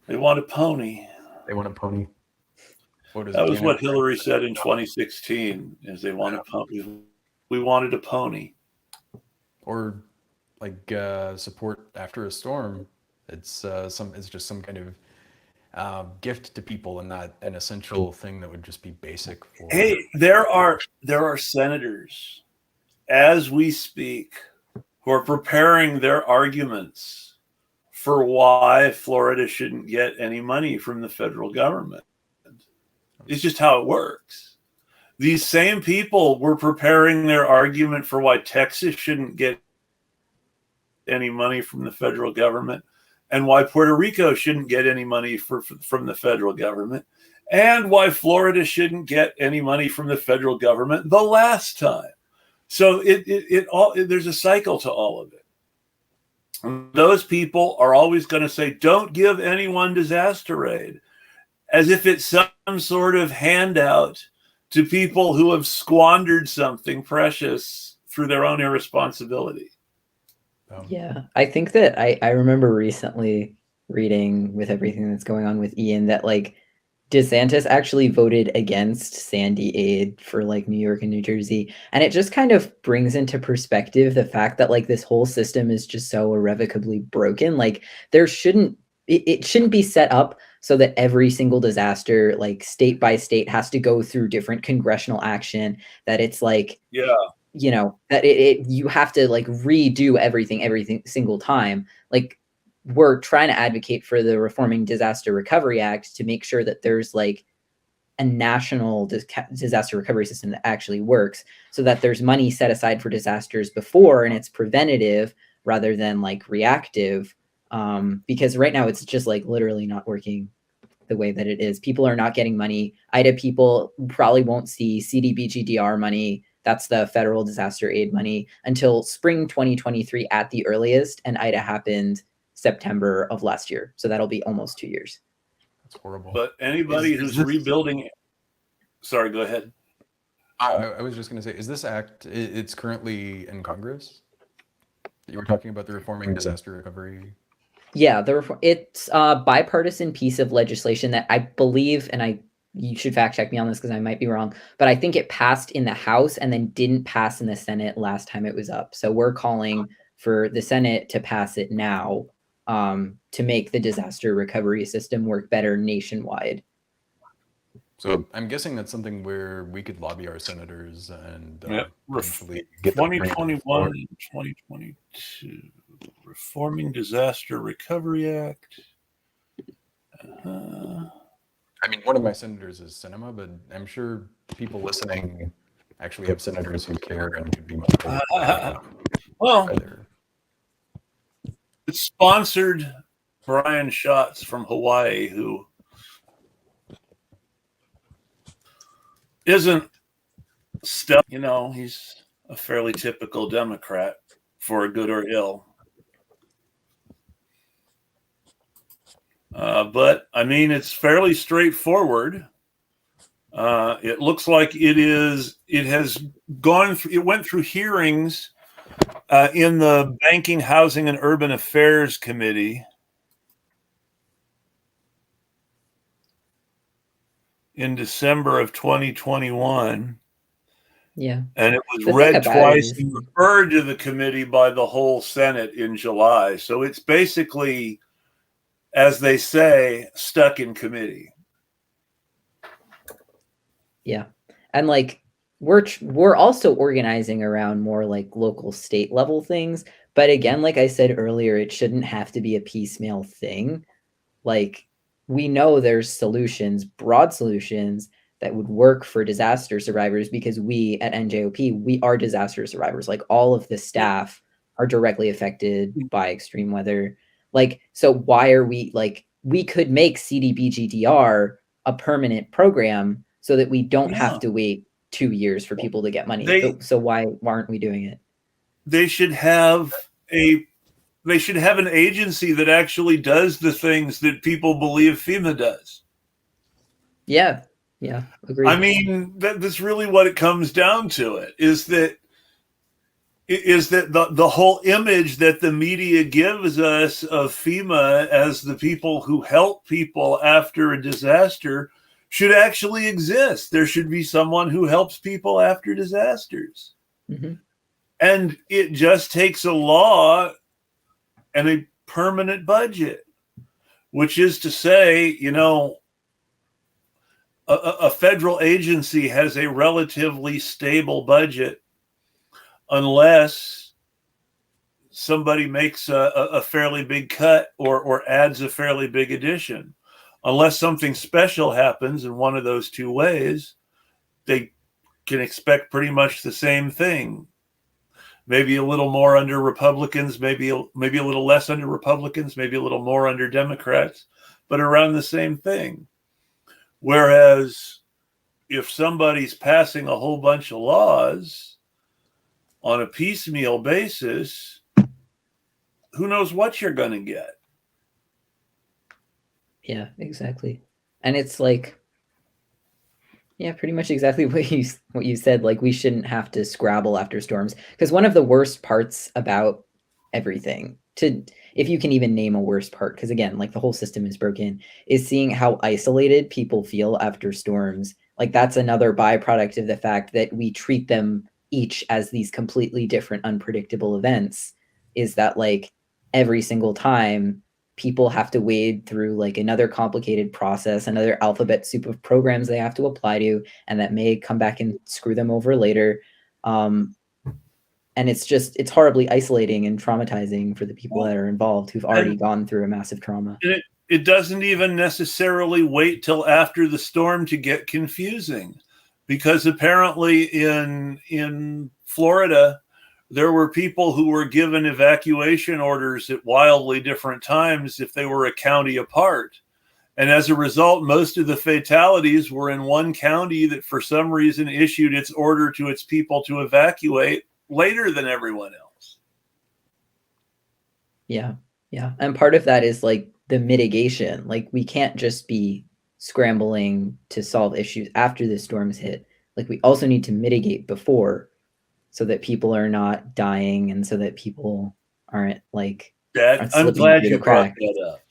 They want a pony. They want a pony. That was what Hillary said in 2016, is they want a pony. We wanted a pony. Or like support after a storm. It's just some kind of gift to people and not an essential thing that would just be basic for. Hey, there are senators as we speak who are preparing their arguments for why Florida shouldn't get any money from the federal government. It's just how it works. These same people were preparing their argument for why Texas shouldn't get any money from the federal government, and why Puerto Rico shouldn't get any money from the federal government, and why Florida shouldn't get any money from the federal government the last time. So there's a cycle to all of it. And those people are always going to say, don't give anyone disaster aid, as if it's some sort of handout to people who have squandered something precious through their own irresponsibility. Yeah, I think that I remember recently reading, with everything that's going on with Ian, that like DeSantis actually voted against Sandy aid for like New York and New Jersey. And it just kind of brings into perspective the fact that like this whole system is just so irrevocably broken. Like it shouldn't be set up so that every single disaster, like state by state, has to go through different congressional action, that it's like, you know, that you have to like redo every single time. Like, we're trying to advocate for the Reforming Disaster Recovery Act to make sure that there's like a national disaster recovery system that actually works, so that there's money set aside for disasters before, and it's preventative rather than like reactive. Because right now it's just like literally not working the way that it is. People are not getting money. IDA people probably won't see CDBGDR money. That's the federal disaster aid money until spring 2023 at the earliest. And IDA happened September of last year. So that'll be almost 2 years. That's horrible. But anybody who's rebuilding... Sorry, go ahead. I was just going to say, is this act, it's currently in Congress? You were talking about the Reforming Disaster Recovery. Yeah, it's a bipartisan piece of legislation that I believe, and I you should fact check me on this because I might be wrong, but I think it passed in the House and then didn't pass in the Senate last time it was up. So we're calling for the Senate to pass it now, to make the disaster recovery system work better nationwide. So I'm guessing that's something where we could lobby our senators and eventually get 2021 and 2022 Reforming Disaster Recovery Act. I mean, one of my senators is Cinema, but I'm sure people listening actually have senators who care and could be motivated. Well, it's sponsored Brian Schatz from Hawaii, who isn't stuck. You know, he's a fairly typical Democrat for good or ill. But I mean, it's fairly straightforward. It looks like it went through hearings in the Banking, Housing, and Urban Affairs Committee in December of 2021. Yeah. And it was read twice and referred to the committee by the whole Senate in July. So it's basically, as they say, stuck in committee. Yeah. And like we're also organizing around more like local state level things, but again, like I said earlier, it shouldn't have to be a piecemeal thing. Like, we know there's solutions, broad solutions that would work for disaster survivors, because we at NJOP, we are disaster survivors. Like, all of the staff are directly affected by extreme weather. Like, so why are we like, we could make CDBGDR a permanent program so that we don't have to wait 2 years for people to get money. So why aren't we doing it? They should have an agency that actually does the things that people believe FEMA does. Yeah. Yeah. Agreed. I mean, that's really what it comes down to. It is that the whole image that the media gives us of FEMA as the people who help people after a disaster should actually exist. There should be someone who helps people after disasters. Mm-hmm. And it just takes a law and a permanent budget, which is to say, you know, a federal agency has a relatively stable budget unless somebody makes a fairly big cut or adds a fairly big addition. Unless something special happens in one of those two ways, they can expect pretty much the same thing. Maybe a little more under Republicans, maybe a little less under Republicans, maybe a little more under Democrats, but around the same thing. Whereas if somebody's passing a whole bunch of laws on a piecemeal basis, who knows what you're going to get? Yeah, exactly. And it's like, yeah, pretty much exactly what you said. Like, we shouldn't have to scrabble after storms, because one of the worst parts about everything, if you can even name a worst part, because again, like, the whole system is broken, is seeing how isolated people feel after storms. Like, that's another byproduct of the fact that we treat them each as these completely different, unpredictable events, is that like every single time people have to wade through like another complicated process, another alphabet soup of programs they have to apply to, and that may come back and screw them over later. And it's horribly isolating and traumatizing for the people that are involved who've already gone through a massive trauma. It doesn't even necessarily wait till after the storm to get confusing, because apparently in Florida, there were people who were given evacuation orders at wildly different times if they were a county apart. And as a result, most of the fatalities were in one county that for some reason issued its order to its people to evacuate later than everyone else. Yeah. Yeah. And part of that is like the mitigation. Like, we can't just be scrambling to solve issues after the storms hit. Like, we also need to mitigate before, so that people are not dying and so that people aren't like, I'm glad you brought that up.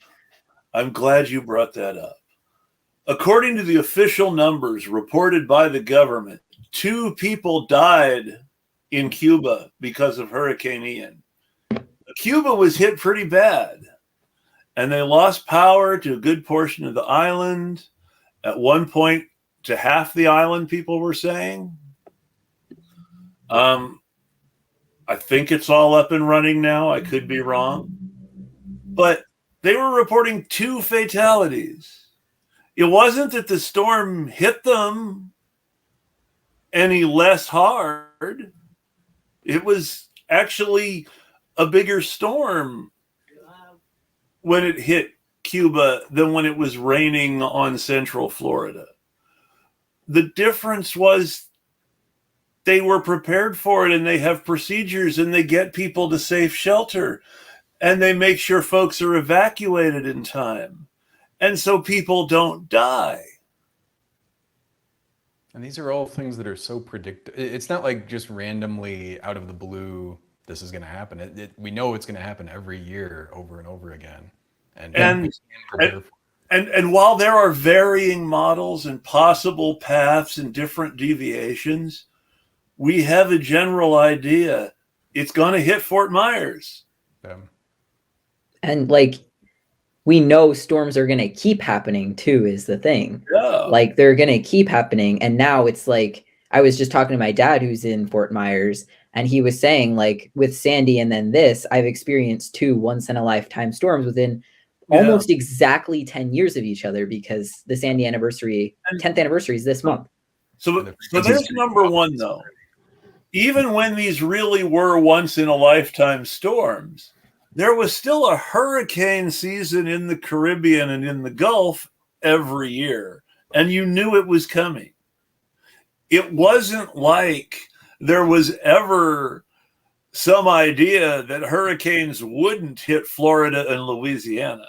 I'm glad you brought that up. according to the official numbers reported by the government, 2 people died in Cuba because of Hurricane Ian. Cuba was hit pretty bad, and they lost power to a good portion of the island. At one point, to half the island, people were saying. I think it's all up and running now. I could be wrong. But they were reporting 2 fatalities. It wasn't that the storm hit them any less hard. It was actually a bigger storm when it hit Cuba than when it was raining on Central Florida. The difference was they were prepared for it, and they have procedures, and they get people to safe shelter, and they make sure folks are evacuated in time. And so people don't die. And these are all things that are so predictable. It's not like just randomly out of the blue, this is going to happen. We know it's going to happen every year over and over again. And while there are varying models and possible paths and different deviations, we have a general idea it's going to hit Fort Myers. And like, we know storms are going to keep happening too, is the thing. Yeah. Like, they're going to keep happening. And now it's like, I was just talking to my dad who's in Fort Myers, and he was saying, like, with Sandy and then this, I've experienced 2 once-in-a-lifetime storms within almost exactly 10 years of each other, because the Sandy 10th anniversary is this month. So there's number one, though. Even when these really were once-in-a-lifetime storms, there was still a hurricane season in the Caribbean and in the Gulf every year, and you knew it was coming. It wasn't like there was ever some idea that hurricanes wouldn't hit Florida and Louisiana.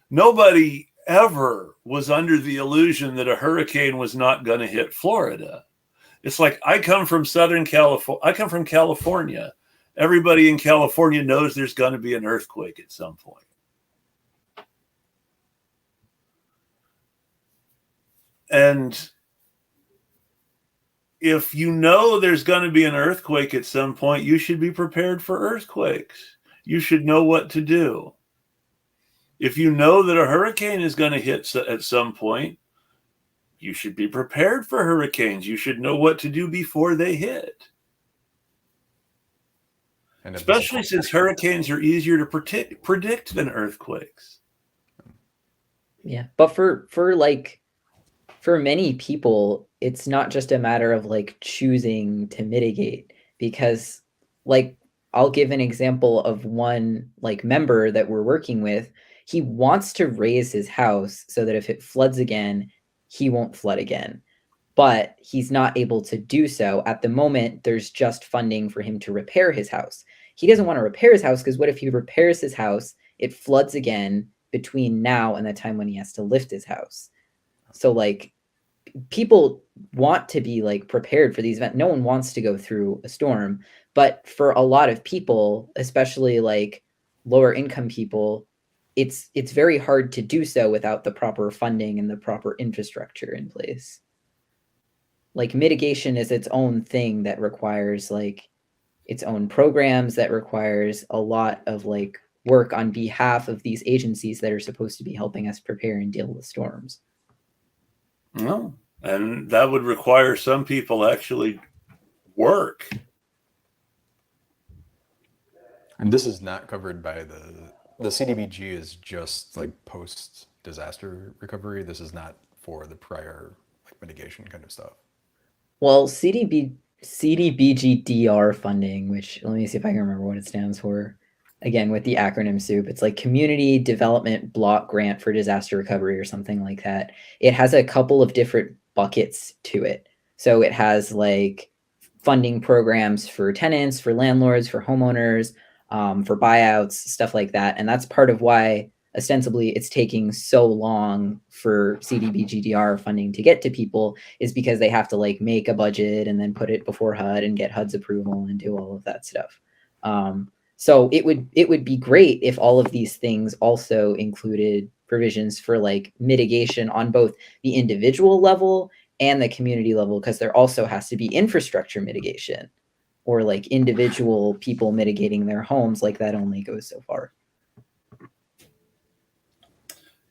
Nobody ever was under the illusion that a hurricane was not going to hit Florida. It's like, I come from Southern California. I come from California. Everybody in California knows there's going to be an earthquake at some point. And if you know there's going to be an earthquake at some point, you should be prepared for earthquakes. You should know what to do. If you know that a hurricane is going to hit at some point, you should be prepared for hurricanes. You should know what to do before they hit. And especially since hurricanes are easier to predict than earthquakes. Yeah, but for many people, it's not just a matter of like choosing to mitigate, because like, I'll give an example of one like member that we're working with. He wants to raise his house so that if it floods again, he won't flood again, but he's not able to do so. At the moment, there's just funding for him to repair his house. He doesn't want to repair his house, because what if he repairs his house, it floods again between now and the time when he has to lift his house? So like, people want to be like prepared for these events. No one wants to go through a storm, but for a lot of people, especially like lower income people, it's very hard to do so without the proper funding and the proper infrastructure in place. Like, mitigation is its own thing that requires like its own programs, that requires a lot of like work on behalf of these agencies that are supposed to be helping us prepare and deal with storms. No, and that would require some people actually work. And this is not covered by the CDBG is just like post-disaster recovery. This is not for the prior like mitigation kind of stuff. Well, CDBGDR funding, which, let me see if I can remember what it stands for. Again, with the acronym soup, it's like Community Development Block Grant for Disaster Recovery or something like that. It has a couple of different buckets to it. So it has like funding programs for tenants, for landlords, for homeowners, for buyouts, stuff like that. And that's part of why ostensibly it's taking so long for CDBGDR funding to get to people, is because they have to like make a budget and then put it before HUD and get HUD's approval and do all of that stuff. So it would be great if all of these things also included provisions for like mitigation on both the individual level and the community level, because there also has to be infrastructure mitigation or like individual people mitigating their homes. Like that only goes so far.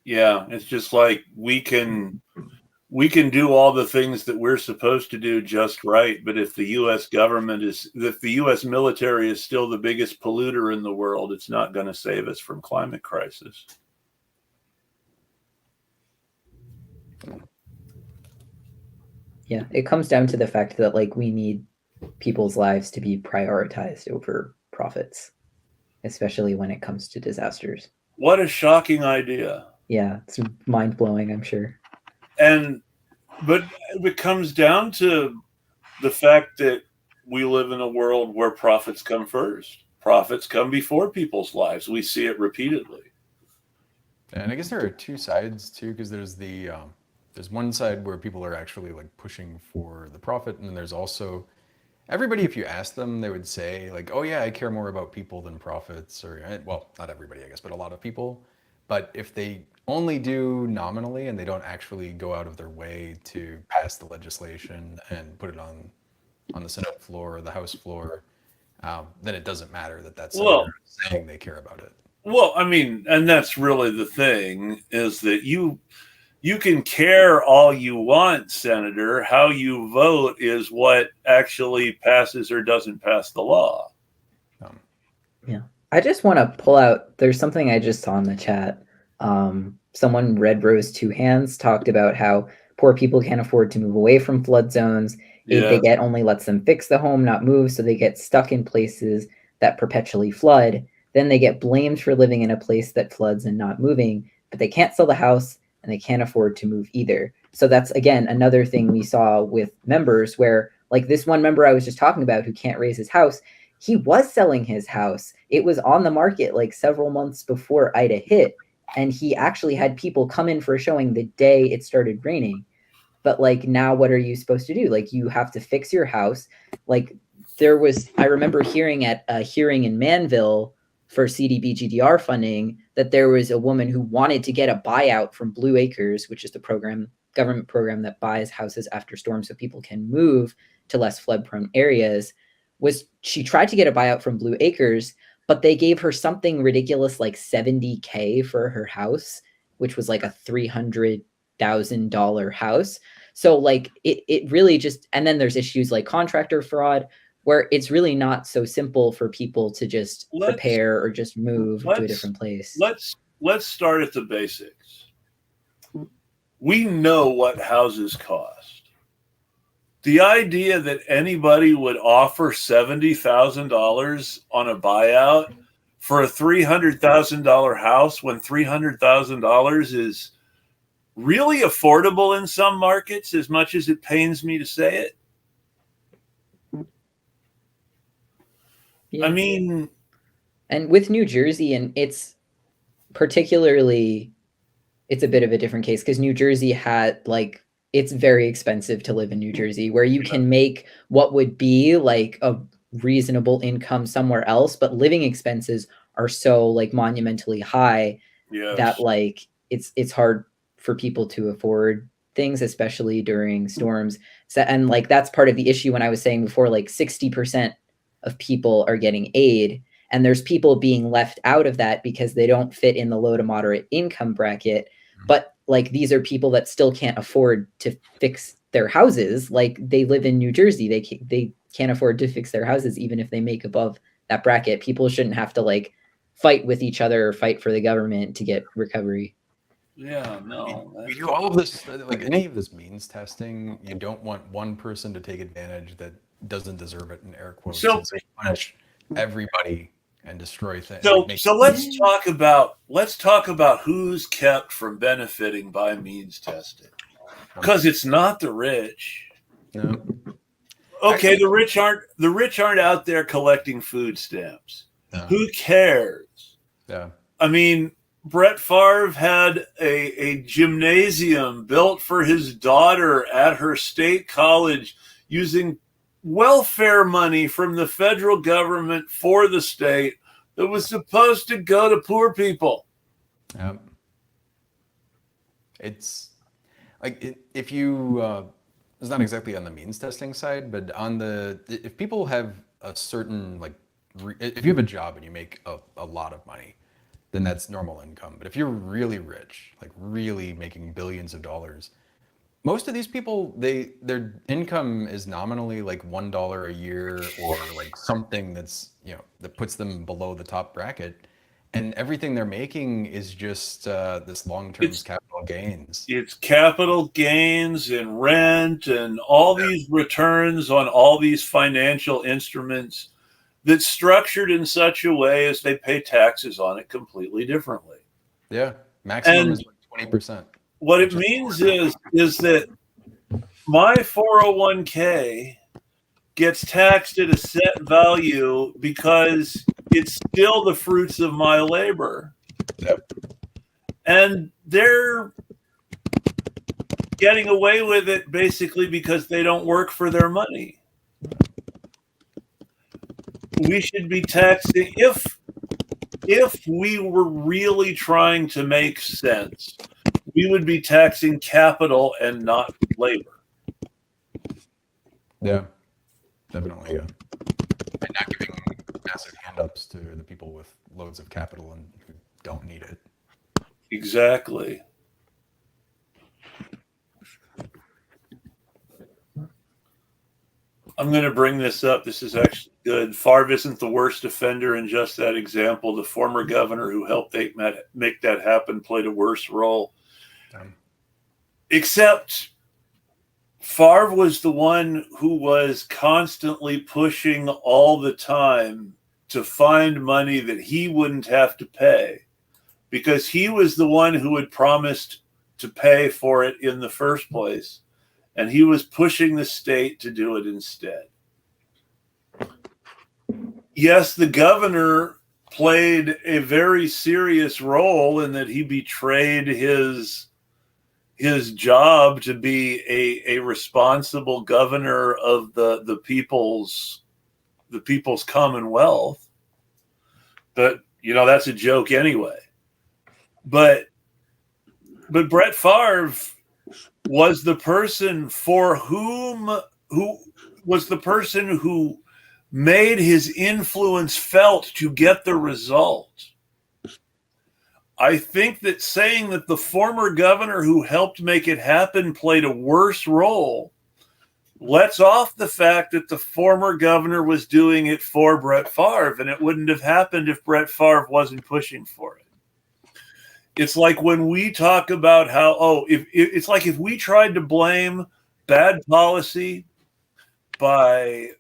Yeah, it's just like we can do all the things that we're supposed to do just right, but if the U.S. if the U.S. military is still the biggest polluter in the world, it's not going to save us from climate crisis. Yeah, it comes down to the fact that like we need people's lives to be prioritized over profits, especially when it comes to disasters. What a shocking idea. Yeah, it's mind-blowing, I'm sure. But it comes down to the fact that we live in a world where profits come first. Profits come before people's lives. We see it repeatedly. And I guess there are two sides too, because there's there's one side where people are actually like pushing for the profit, and then there's also everybody. If you ask them, they would say like, "Oh yeah, I care more about people than profits," or well, not everybody, I guess, but a lot of people. But if they only do nominally and they don't actually go out of their way to pass the legislation and put it on the Senate floor or the House floor, then it doesn't matter that that's saying they care about it. Well, I mean, and that's really the thing, is that you can care all you want, Senator. How you vote is what actually passes or doesn't pass the law. Yeah. I just want to pull out, there's something I just saw in the chat. Someone, Red Rose Two Hands, talked about how poor people can't afford to move away from flood zones. Aid they get only lets them fix the home, not move, so they get stuck in places that perpetually flood. Then they get blamed for living in a place that floods and not moving, but they can't sell the house and they can't afford to move either. So that's, again, another thing we saw with members where, like this one member I was just talking about who can't raise his house, he was selling his house. It was on the market like several months before Ida hit, and he actually had people come in for a showing the day it started raining. But like now what are you supposed to do? Like you have to fix your house. Like I remember hearing at a hearing in Manville for CDBGDR funding that there was a woman who wanted to get a buyout from Blue Acres, which is the government program that buys houses after storms so people can move to less flood prone areas. She tried to get a buyout from Blue Acres, but they gave her something ridiculous like $70K for her house, which was like a $300,000 house. So like it really just, and then there's issues like contractor fraud, where it's really not so simple for people to just prepare or just move to a different place. Let's start at the basics. We know what houses cost. The idea that anybody would offer $70,000 on a buyout for a $300,000 house when $300,000 is really affordable in some markets, as much as it pains me to say it. Yeah. I mean, and with New Jersey, and it's a bit of a different case because New Jersey had like, it's very expensive to live in New Jersey, where you can make what would be like a reasonable income somewhere else, but living expenses are so like monumentally high that like it's hard for people to afford things, especially during storms. So, and like that's part of the issue when I was saying before, like 60% of people are getting aid, and there's people being left out of that because they don't fit in the low to moderate income bracket. But like these are people that still can't afford to fix their houses. Like they live in New Jersey, they can't afford to fix their houses even if they make above that bracket. People shouldn't have to like fight with each other or fight for the government to get recovery. Yeah, no. We do all of this, like any of this means testing. You don't want one person to take advantage that doesn't deserve it, in air quotes. So punish everybody and destroy things. So let's talk about who's kept from benefiting by means testing, because it's not the rich. No. Okay, the rich aren't out there collecting food stamps. No. Who cares? Yeah. I mean, Brett Favre had a gymnasium built for his daughter at her state college using welfare money from the federal government for the state that was supposed to go to poor people. Yep. It's like if you it's not exactly on the means testing side, but on the if people have a certain if you have a job and you make a lot of money, then that's normal income. But if you're really rich, like really making billions of dollars, most of these people, their income is nominally like $1 a year or like something that's, that puts them below the top bracket. And everything they're making is just this long-term capital gains. It's capital gains and rent and all these returns on all these financial instruments that's structured in such a way as they pay taxes on it completely differently. Yeah, maximum is like 20%. What it means is that my 401k gets taxed at a set value because it's still the fruits of my labor. Yep. And they're getting away with it basically because they don't work for their money. We should be taxing, if we were really trying to make sense, we would be taxing capital and not labor. Yeah, definitely. Yeah. And not giving massive hand-ups to the people with loads of capital and who don't need it. Exactly. I'm going to bring this up. This is actually good. Favre isn't the worst offender in just that example. The former governor who helped make that happen played a worse role. Except Favre was the one who was constantly pushing all the time to find money that he wouldn't have to pay, because he was the one who had promised to pay for it in the first place. And he was pushing the state to do it instead. Yes, the governor played a very serious role in that he betrayed his job to be a responsible governor of the people's commonwealth. But that's a joke anyway. But Brett Favre was the person who made his influence felt to get the result. I think that saying that the former governor who helped make it happen played a worse role lets off the fact that the former governor was doing it for Brett Favre, and it wouldn't have happened if Brett Favre wasn't pushing for it. It's like when we talk about how, it's like if we tried to blame bad policy by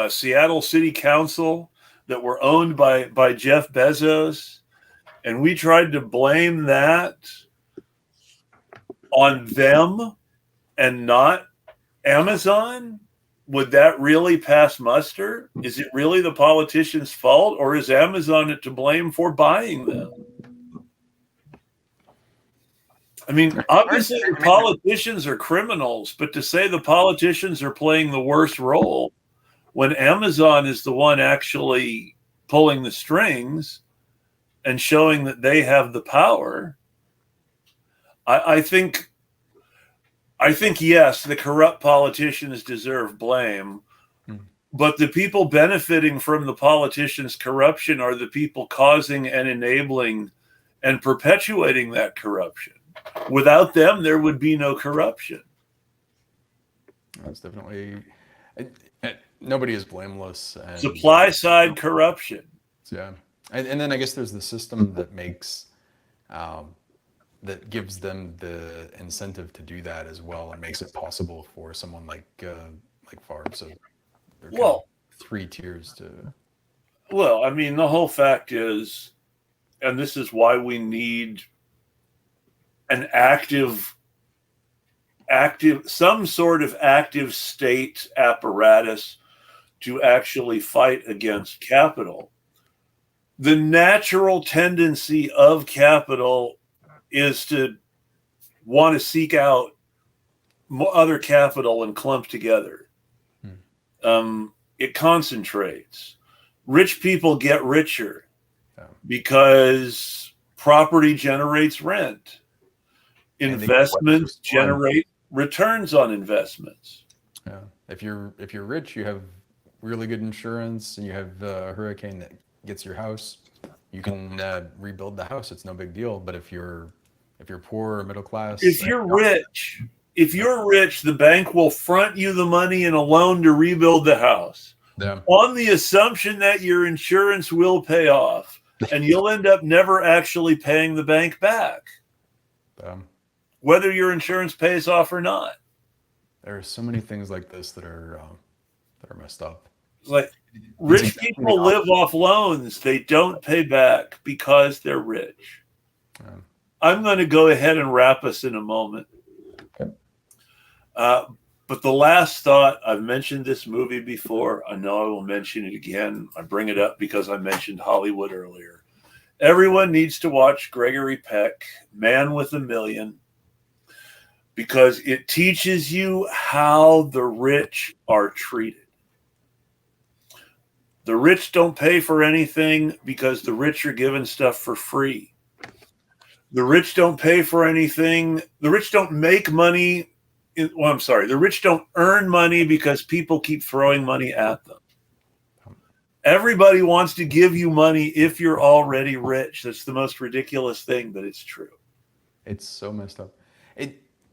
Seattle City Council that were owned by Jeff Bezos, and we tried to blame that on them and not Amazon, would that really pass muster? Is it really the politicians' fault, or is Amazon to blame for buying them? I mean, obviously the politicians are criminals, but to say the politicians are playing the worst role when Amazon is the one actually pulling the strings and showing that they have the power, I think yes, the corrupt politicians deserve blame, but the people benefiting from the politicians' corruption are the people causing and enabling and perpetuating that corruption. Without them, there would be no corruption. That's definitely, nobody is blameless. And supply side corruption. Yeah, and then I guess there's the system that makes. That gives them the incentive to do that as well, and makes it possible for someone like Favre. So there are three tiers to. Well, I mean, the whole fact is, and this is why we need an some sort of active state apparatus to actually fight against capital. The natural tendency of capital is to want to seek out other capital and clump together. It concentrates. Rich people get richer. because property generates rent. Investments generate returns on investments. Yeah. If you're rich, you have really good insurance, and you have a hurricane that gets your house, you can rebuild the house. It's no big deal. But if you're poor or middle class, if you're rich, the bank will front you the money in a loan to rebuild the house, on the assumption that your insurance will pay off, and you'll end up never actually paying the bank back, whether your insurance pays off or not. There are so many things like this that are messed up. Like, rich people live off loans they don't pay back because they're rich. I'm going to go ahead and wrap us in a moment. Okay. But the last thought, I've mentioned this movie before. I know I will mention it again. I bring it up because I mentioned Hollywood earlier. Everyone needs to watch Gregory Peck, Man with a Million, because it teaches you how the rich are treated. The rich don't pay for anything because the rich are given stuff for free. The rich don't pay for anything. The rich don't make money. The rich don't earn money because people keep throwing money at them. Everybody wants to give you money if you're already rich. That's the most ridiculous thing, but it's true. It's so messed up.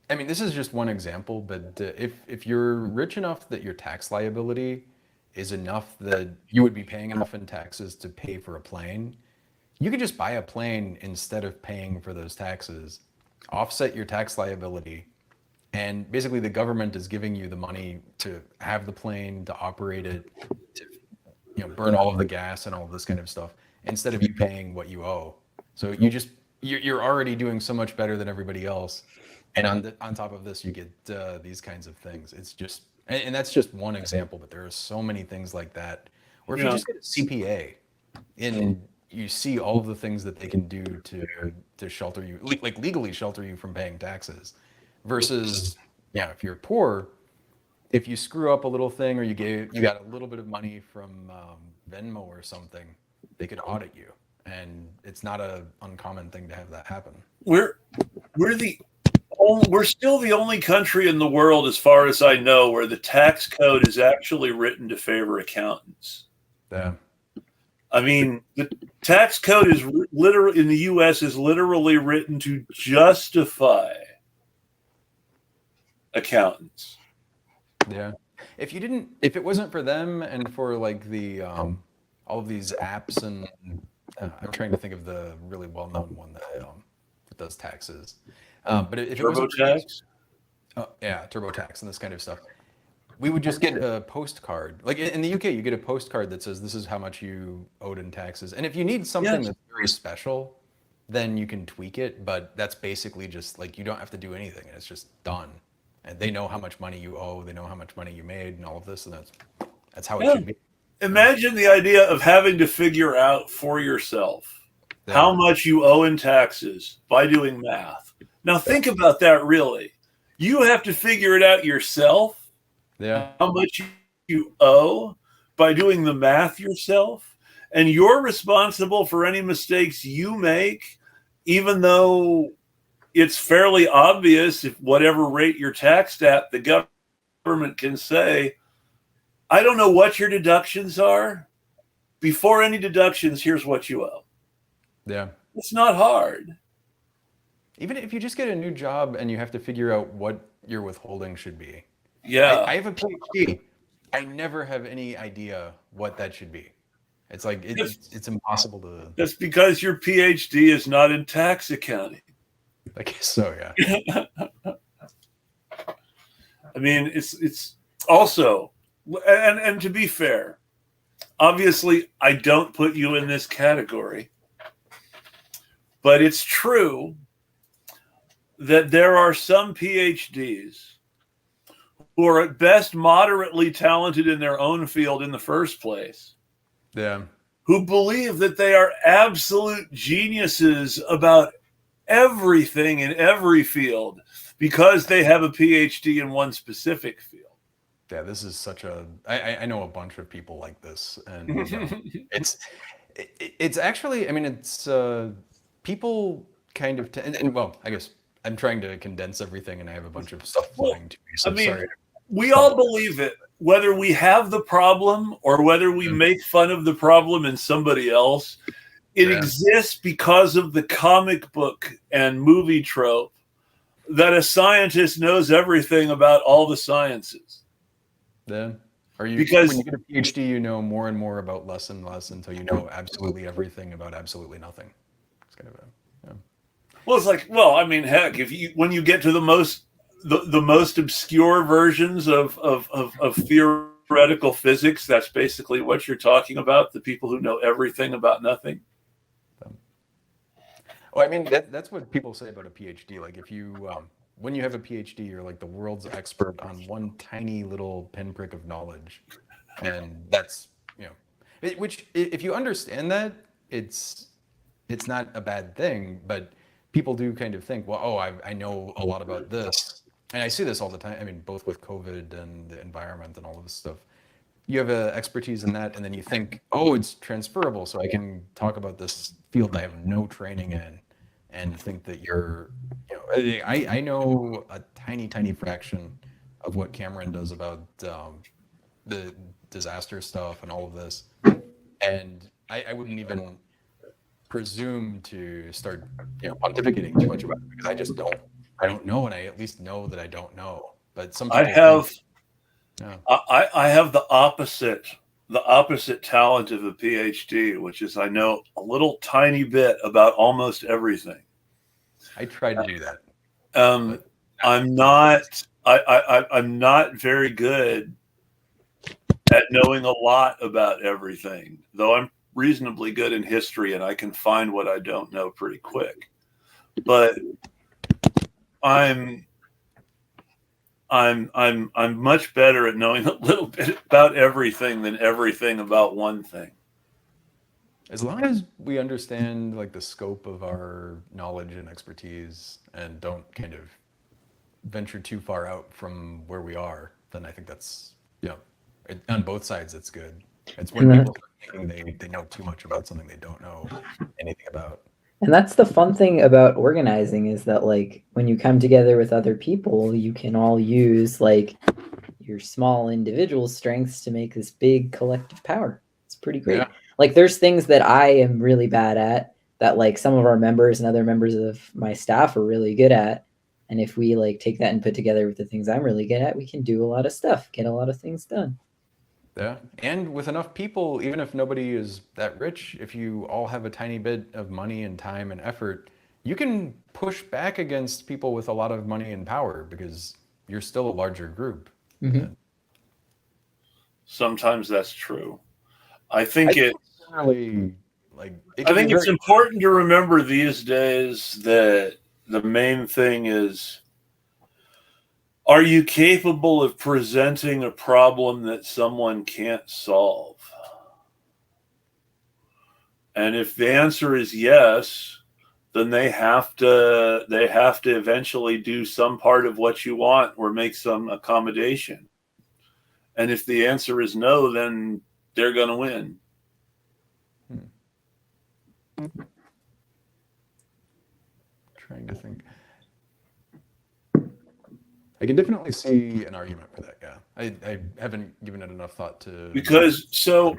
This is just one example, but if you're rich enough that your tax liability is enough that you would be paying enough in taxes to pay for a plane, you could just buy a plane instead of paying for those taxes, offset your tax liability, and basically the government is giving you the money to have the plane, to operate it, to burn all of the gas and all of this kind of stuff, instead of you paying what you owe. So you're already doing so much better than everybody else, and on top of this, you get these kinds of things. It's just, and that's just one example, but there are so many things like that. Or if you just get a CPA, and you see all of the things that they can do to shelter you, like legally shelter you from paying taxes, versus if you're poor, if you screw up a little thing, or you got a little bit of money from Venmo or something, they could audit you, and it's not an uncommon thing to have that happen. We're still the only country in the world, as far as I know, where the tax code is actually written to favor accountants. Yeah. I mean, the tax code is literally in the U.S. is literally written to justify accountants. Yeah. If it wasn't for them and for like the all of these apps, and I'm trying to think of the really well-known one that does taxes. But if it wasn't for TurboTax, TurboTax and this kind of stuff, we would just get a postcard. Like in the UK, you get a postcard that says this is how much you owed in taxes. And if you need something that's very special, then you can tweak it. But that's basically just like, you don't have to do anything, and it's just done. And they know how much money you owe, they know how much money you made, and all of this, and that's how it should be. Imagine the idea of having to figure out for yourself how much you owe in taxes by doing math. Now think about that. Really, you have to figure it out yourself. How much you owe by doing the math yourself, and you're responsible for any mistakes you make, even though it's fairly obvious if whatever rate you're taxed at, the government can say, I don't know what your deductions are. Before any deductions, here's what you owe. Yeah. It's not hard. Even if you just get a new job and you have to figure out what your withholding should be. Yeah. I have a PhD. I never have any idea what that should be. It's like, it's impossible to... That's because your PhD is not in tax accounting. I guess so, yeah. I mean, it's also, and to be fair, obviously I don't put you in this category, but it's true that there are some PhDs who are at best moderately talented in their own field in the first place. Yeah. Who believe that they are absolute geniuses about everything in every field because they have a PhD in one specific field. Yeah, this is such a... I know a bunch of people like this, and It's actually, I mean, it's people kind of, and well, I guess I'm trying to condense everything, and I have a bunch of stuff Well, flying to me. So I mean, sorry. we all believe it, whether we have the problem or whether we make fun of the problem in somebody else. It exists because of the comic book and movie trope that a scientist knows everything about all the sciences. Yeah. Are you, Because when you get a PhD, you know more and more about less and less until you know absolutely everything about absolutely nothing. It's kind of a, yeah. well, it's like, well, I mean, heck, if you when you get to the most obscure versions of theoretical physics, that's basically what you're talking about. The people who know everything about nothing. Well, I mean, that's what people say about a PhD. Like, if you, when you have a PhD, you're like the world's expert on one tiny little pinprick of knowledge, and that's, which if you understand that, it's not a bad thing. But people do kind of think, well, oh, I know a lot about this, and I see this all the time. I mean, both with COVID and the environment and all of this stuff. You have a expertise in that, and then you think, oh, it's transferable, so I can talk about this field I have no training in, and think that I know a tiny fraction of what Cameron does about the disaster stuff and all of this, and I wouldn't even presume to start pontificating too much about it, because I don't know, and I at least know that I don't know. But some I people have think, yeah. I have the opposite talent of a PhD, which is I know a little tiny bit about almost everything. I try to do that. I'm not very good at knowing a lot about everything, though I'm reasonably good in history and I can find what I don't know pretty quick. But I'm much better at knowing a little bit about everything than everything about one thing. As long as we understand like the scope of our knowledge and expertise and don't kind of venture too far out from where we are, then I think that's, on both sides it's good. It's when people start thinking they know too much about something they don't know anything about. And that's the fun thing about organizing, is that like when you come together with other people, you can all use like your small individual strengths to make this big collective power. It's pretty great. Yeah. Like there's things that I am really bad at that like some of our members and other members of my staff are really good at. And if we like take that and put together with the things I'm really good at, we can do a lot of stuff, get a lot of things done. Yeah. And with enough people, even if nobody is that rich, if you all have a tiny bit of money and time and effort, you can push back against people with a lot of money and power because you're still a larger group. Mm-hmm. Sometimes that's true. I think it's important to remember these days that the main thing is, are you capable of presenting a problem that someone can't solve? And if the answer is yes, then they have to eventually do some part of what you want or make some accommodation. And if the answer is no, then they're going to win. Trying to think. I can definitely see an argument for that. Yeah, I haven't given it enough thought to. Because so,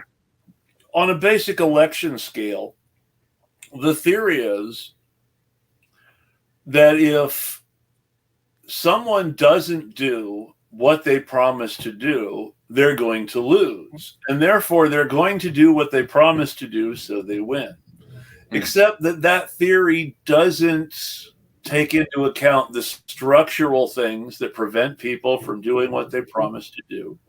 on a basic election scale, the theory is that if someone doesn't do what they promise to do, they're going to lose. And therefore, they're going to do what they promise to do, so they win. Except that theory doesn't take into account the structural things that prevent people from doing what they promise to do.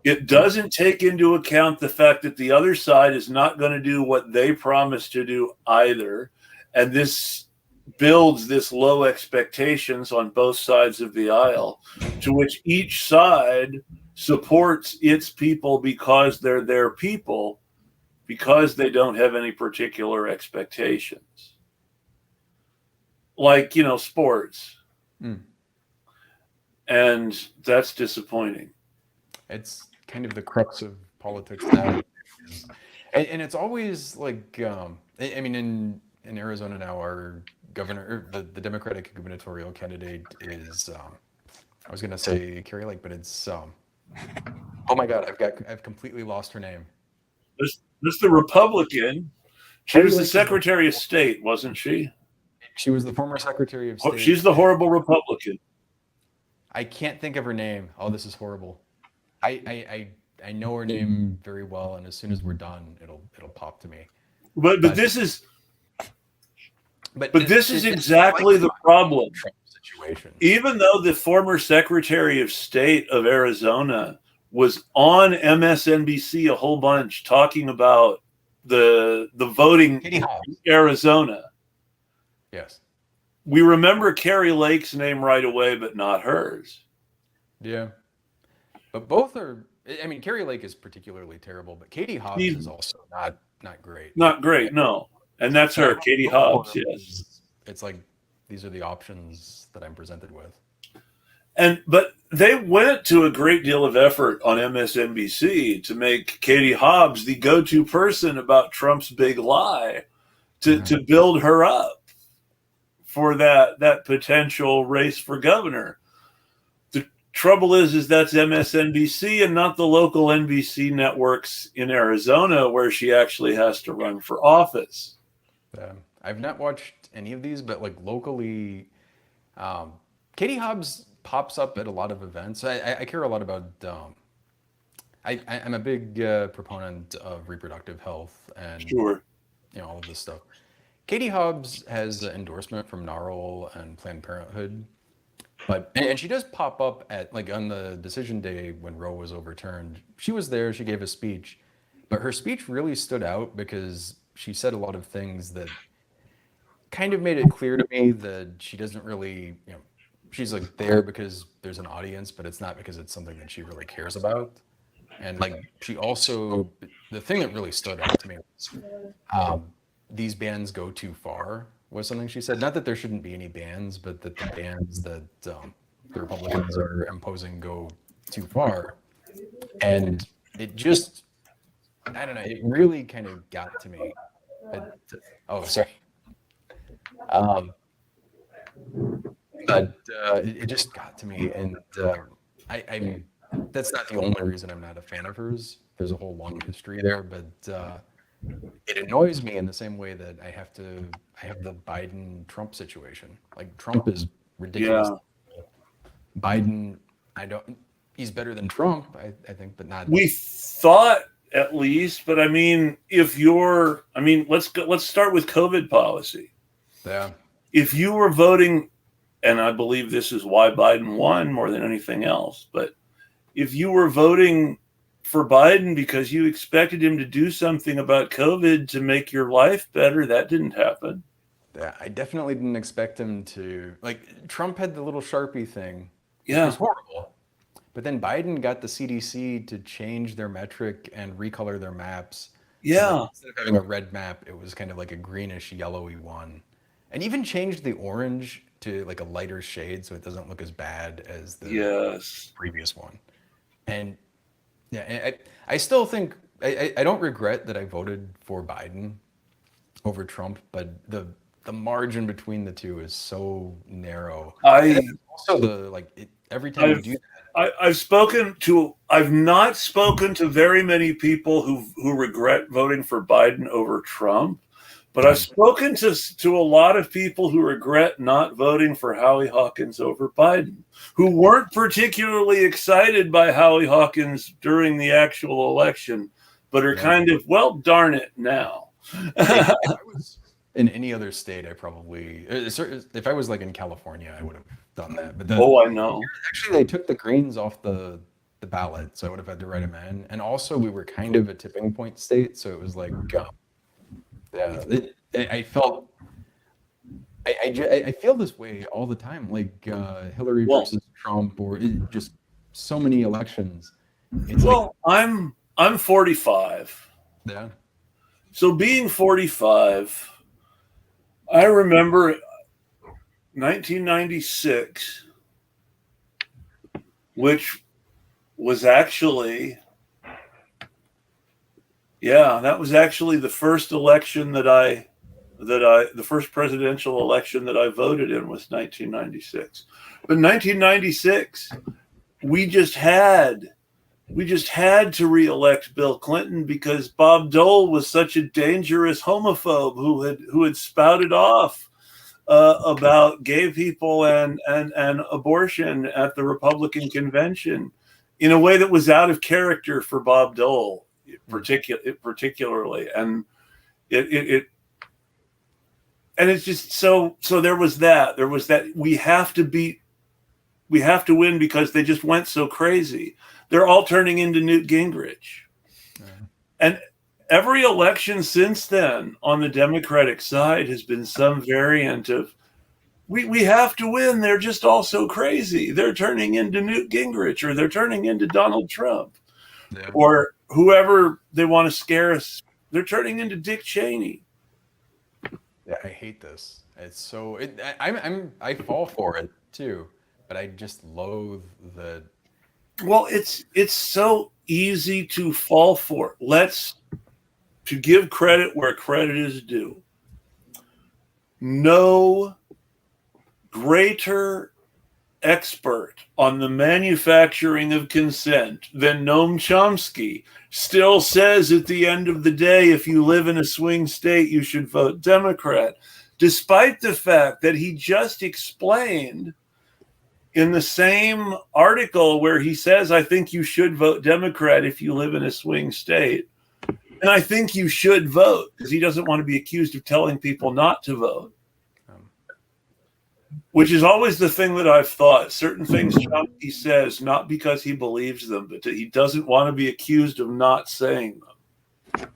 It doesn't take into account the fact that the other side is not going to do what they promise to do either. And this builds this low expectations on both sides of the aisle, to which each side supports its people because they're their people, because they don't have any particular expectations. Like, sports. And that's disappointing. It's kind of the crux of politics now. And it's always like, I mean, in Arizona now, our governor, the Democratic gubernatorial candidate is, I was gonna say Carrie Lake, but it's, oh my God, I've completely lost her name. This the Republican. She Carrie was the Lake is Secretary of State, wasn't she? she was the former Secretary of State. She's the horrible Republican. I can't think of her name. Oh, this is horrible. I know her name very well, and as soon as we're done, it'll pop to me. But this is But this is exactly the problem. Trump situation. Even though the former Secretary of State of Arizona was on MSNBC a whole bunch talking about the voting in Arizona. Yes. We remember Carrie Lake's name right away, but not hers. Yeah. But both are. I mean, Carrie Lake is particularly terrible, but Katie Hobbs is also not great. Not great, no. And that's her, Katie Hobbs. Yes. It's like these are the options that I'm presented with. But they went to a great deal of effort on MSNBC to make Katie Hobbs the go-to person about Trump's big lie, to build her up for that potential race for governor. The trouble is that's MSNBC and not the local NBC networks in Arizona where she actually has to run for office. I've not watched any of these, but like locally, Katie Hobbs pops up at a lot of events. I care a lot about. I'm a big proponent of reproductive health and all of this stuff. Katie Hobbs has an endorsement from NARAL and Planned Parenthood, and she does pop up at like on the decision day when Roe was overturned. She was there. She gave a speech, but her speech really stood out because she said a lot of things that kind of made it clear to me that she doesn't really, she's like there because there's an audience, but it's not because it's something that she really cares about. And like she also, the thing that really stood out to me was these bans go too far was something she said. Not that there shouldn't be any bans, but that the bans that the Republicans are imposing go too far. And it just, I don't know, it really kind of got to me. Sorry. But it just got to me, and I'm that's not the only reason I'm not a fan of hers. There's a whole long history there, but it annoys me in the same way that I have the Biden-Trump situation. Like Trump is ridiculous. Yeah. Biden, he's better than Trump, I think, but not. We thought at least, but I mean, let's start with COVID policy. Yeah. If you were voting, and I believe this is why Biden won more than anything else, but if you were voting for Biden because you expected him to do something about COVID to make your life better, that didn't happen. Yeah, I definitely didn't expect him to. Like, Trump had the little Sharpie thing. Yeah. It was horrible. But then Biden got the CDC to change their metric and recolor their maps. Yeah. So instead of having a red map, it was kind of like a greenish, yellowy one. And even changed the orange to like a lighter shade so it doesn't look as bad as the previous one. And yeah, I still think, I don't regret that I voted for Biden over Trump, but the margin between the two is so narrow. Also every time you do that. I've not spoken to very many people who regret voting for Biden over Trump, but I've spoken to a lot of people who regret not voting for Howie Hawkins over Biden, who weren't particularly excited by Howie Hawkins during the actual election, but are kind of, well, darn it now. If I was in any other state, I probably, if I was like in California, I would have done that. But I know. Actually, they took the Greens off the ballot, so I would have had to write them in. And also, we were kind of a tipping point state, so it was like, I felt, I feel this way all the time, like Hillary versus Trump, or just so many elections. It's I'm 45. Yeah. So being 45, I remember 1996, which was actually, Yeah, that was actually the first election the first presidential election that I voted in was 1996. But 1996, we just had to reelect Bill Clinton because Bob Dole was such a dangerous homophobe who had spouted off about gay people and abortion at the Republican convention in a way that was out of character for Bob Dole, particularly, and it and it's just so there was that we have to win because they just went so crazy. They're all turning into Newt Gingrich. Yeah. And every election since then on the Democratic side has been some variant of we have to win. They're just all so crazy. They're turning into Newt Gingrich, or they're turning into Donald Trump, or whoever they want to scare us. They're turning into Dick Cheney. Yeah, I hate this. It's so I fall for it too, but I just loathe the. Well, it's so easy to fall for. To give credit where credit is due. No greater expert on the manufacturing of consent than Noam Chomsky still says at the end of the day, if you live in a swing state, you should vote Democrat, despite the fact that he just explained in the same article where he says, I think you should vote Democrat if you live in a swing state. And I think you should vote because he doesn't want to be accused of telling people not to vote. Which is always the thing that I've thought. Certain things Chomsky says, not because he believes them, but that he doesn't want to be accused of not saying them.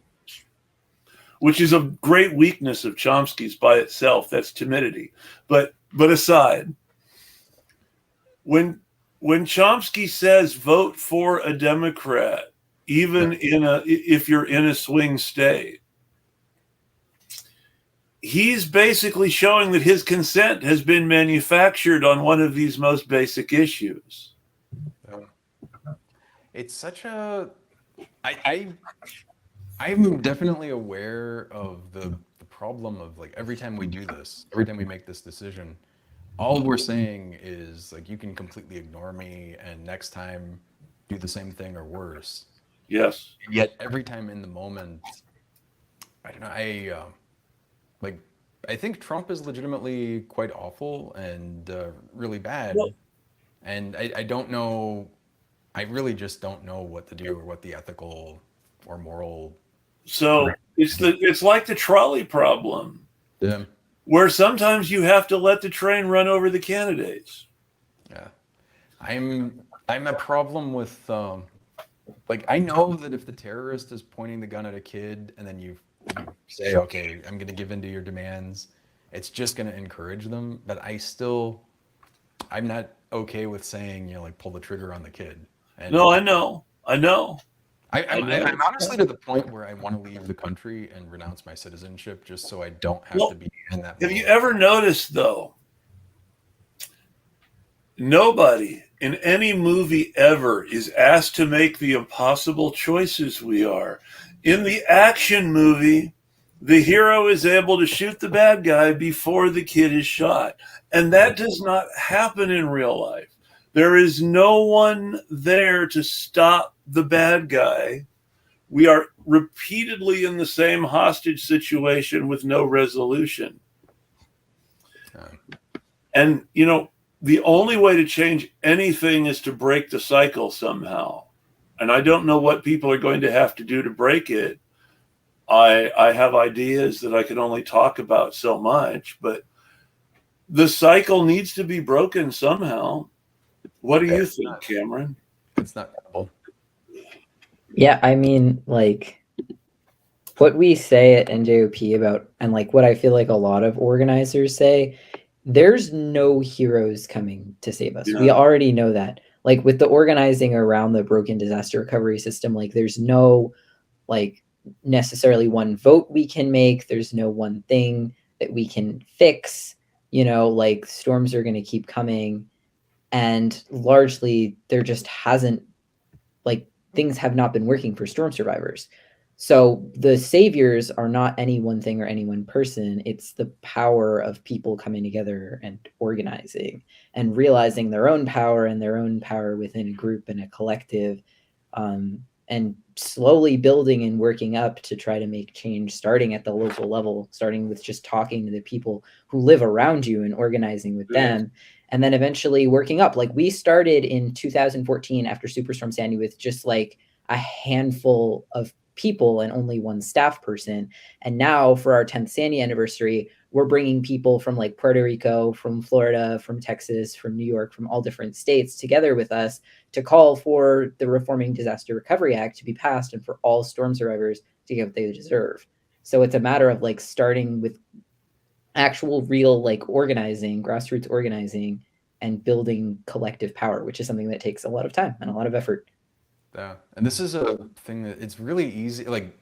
Which is a great weakness of Chomsky's by itself. That's timidity. But aside, when Chomsky says vote for a Democrat, even if you're in a swing state, he's basically showing that his consent has been manufactured on one of these most basic issues. It's such a. I'm definitely aware of the problem of like every time we do this, every time we make this decision, all we're saying is like you can completely ignore me and next time do the same thing or worse. Yes. And yet every time in the moment, I don't know. I think Trump is legitimately quite awful and really bad. Well, and I don't know. I really just don't know what to do or what the ethical or moral. So it's like the trolley problem. Yeah. Where sometimes you have to let the train run over the candidates. Yeah. I'm a problem with I know that if the terrorist is pointing the gun at a kid and then you say, okay, I'm going to give in to your demands, it's just going to encourage them. But I'm not okay with saying, pull the trigger on the kid. And no, I know. I'm honestly to the point where I want to leave the country and renounce my citizenship just so I don't have to be in that. Have you ever noticed, though, nobody in any movie ever is asked to make the impossible choices we are. In the action movie, the hero is able to shoot the bad guy before the kid is shot. And that does not happen in real life. There is no one there to stop the bad guy. We are repeatedly in the same hostage situation with no resolution. And, the only way to change anything is to break the cycle somehow. And I don't know what people are going to have to do to break it. I have ideas that I can only talk about so much, but the cycle needs to be broken somehow. What do you think, Cameron? It's not helpful. Yeah, I mean, what we say at NJOP about, and what I feel like a lot of organizers say, there's no heroes coming to save us. Yeah. We already know that. With the organizing around the broken disaster recovery system, there's no, necessarily one vote we can make. There's no one thing that we can fix. Storms are going to keep coming. And largely, there just hasn't, things have not been working for storm survivors. So the saviors are not any one thing or any one person. It's the power of people coming together and organizing and realizing their own power and their own power within a group and a collective, and slowly building and working up to try to make change, starting at the local level, starting with just talking to the people who live around you and organizing with them, and then eventually working up. Like we started in 2014 after Superstorm Sandy with just like a handful of people and only one staff person. And now for our 10th Sandy anniversary, we're bringing people from like Puerto Rico, from Florida, from Texas, from New York, from all different states together with us to call for the Reforming Disaster Recovery Act to be passed and for all storm survivors to get what they deserve. So it's a matter of like starting with actual real like organizing, grassroots organizing, and building collective power, which is something that takes a lot of time and a lot of effort. Yeah, and this is a thing that it's really easy. Like,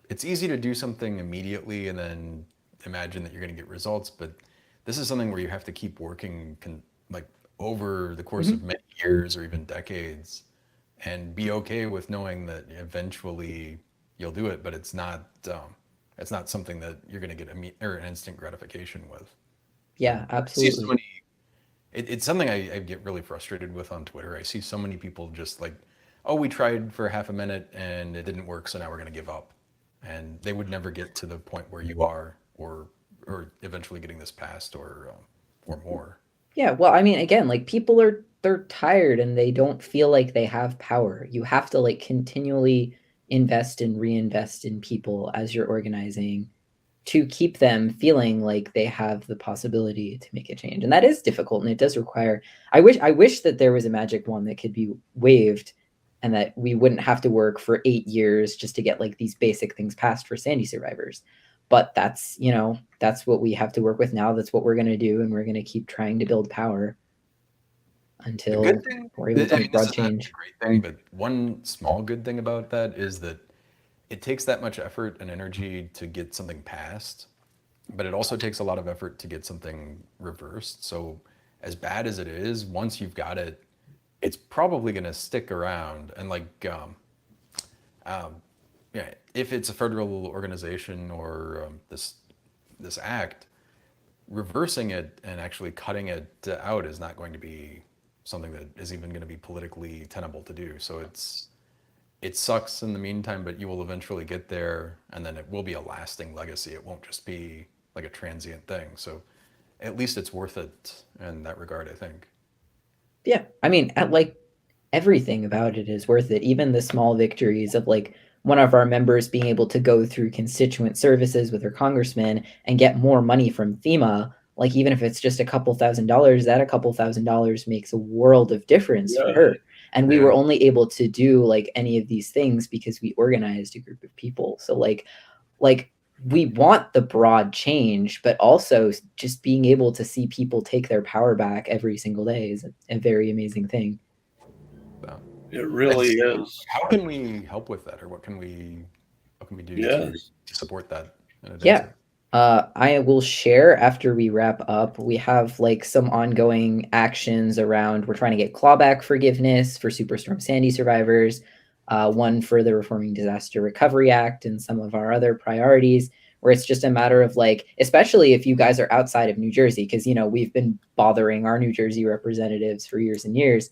it's easy to do something immediately and then imagine that you're going to get results. But this is something where you have to keep working, like over the course of many years or even decades, and be okay with knowing that eventually you'll do it. But it's not something that you're going to get or an instant gratification with. Yeah, I see so absolutely. many. It's something I get really frustrated with on Twitter. I see so many people just like, oh, we tried for half a minute and it didn't work, so now we're going to give up. And they would never get to the point where you are, or eventually getting this passed, or more. Yeah, well, I mean, again, like people are they're tired and they don't feel like they have power. You have to like continually invest and reinvest in people as you're organizing to keep them feeling like they have the possibility to make a change. And that is difficult and it does require I wish that there was a magic wand that could be waved and that we wouldn't have to work for 8 years just to get like these basic things passed for Sandy survivors. But that's, that's what we have to work with now. That's what we're going to do, and we're going to keep trying to build power The until good thing, we're able to I mean, make this broad is a change. great thing, but one small good thing about that is that it takes that much effort and energy to get something passed, but it also takes a lot of effort to get something reversed. So, as bad as it is, once you've got it, it's probably going to stick around. And like, yeah, if it's a federal organization or this act, reversing it and actually cutting it out is not going to be something that is even going to be politically tenable to do. So it sucks in the meantime, but you will eventually get there, and then it will be a lasting legacy. It won't just be like a transient thing. So at least it's worth it in that regard, I think. Yeah, I mean, at like everything about it is worth it. Even the small victories of like one of our members being able to go through constituent services with her congressman and get more money from FEMA. Like even if it's just a couple $1,000s, that a couple $1,000s makes a world of difference for her. And we were only able to do like any of these things because we organized a group of people. So like we want the broad change, but also just being able to see people take their power back every single day is a very amazing thing. So, It really is. how can we help with that, or what can we do to support that and advance Yeah. it? I will share after we wrap up. We have like some ongoing actions around. We're trying to get clawback forgiveness for Superstorm Sandy survivors, one for the Reforming Disaster Recovery Act, and some of our other priorities. Where it's just a matter of like, especially if you guys are outside of New Jersey, because we've been bothering our New Jersey representatives for years and years.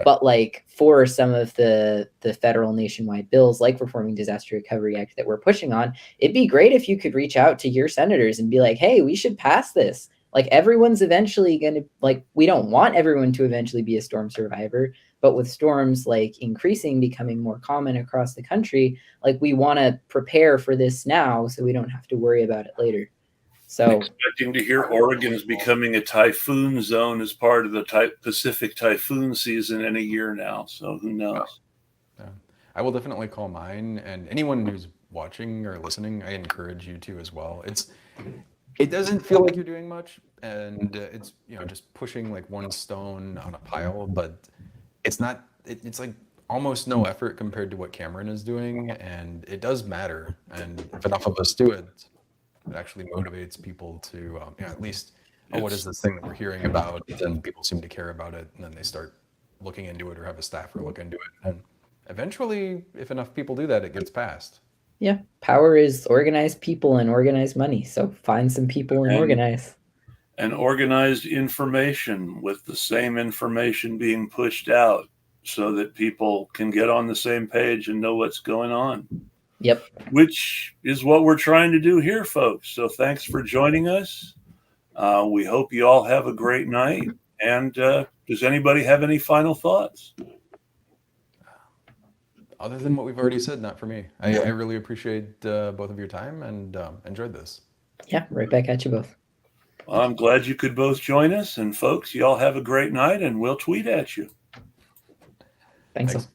But like for some of the federal nationwide bills, like Reforming Disaster Recovery Act that we're pushing on, it'd be great if you could reach out to your senators and be like, hey, we should pass this. Like everyone's eventually going to like, we don't want everyone to eventually be a storm survivor, but with storms like increasing, becoming more common across the country, like we want to prepare for this now so we don't have to worry about it later. So Expecting to hear Oregon is becoming a typhoon zone as part of the Pacific typhoon season in a year now. So who knows? Yeah. I will definitely call mine, and anyone who's watching or listening, I encourage you to as well. It doesn't feel like you're doing much, and it's just pushing like one stone on a pile, but it's not. It's like almost no effort compared to what Cameron is doing, and it does matter. And if enough of us do it, it actually motivates people to at least, oh, what is this thing that we're hearing about? And people seem to care about it, and then they start looking into it or have a staffer look into it, and eventually, if enough people do that, it gets passed. Yeah, power is organized people and organized money. So find some people and organize. And organized information with the same information being pushed out so that people can get on the same page and know what's going on. Yep. Which is what we're trying to do here, folks. So thanks for joining us. We hope you all have a great night. And does anybody have any final thoughts? Other than what we've already said, not for me. I really appreciate both of your time and enjoyed this. Yeah, right back at you both. Well, I'm glad you could both join us. And folks, you all have a great night, and we'll tweet at you. Thanks.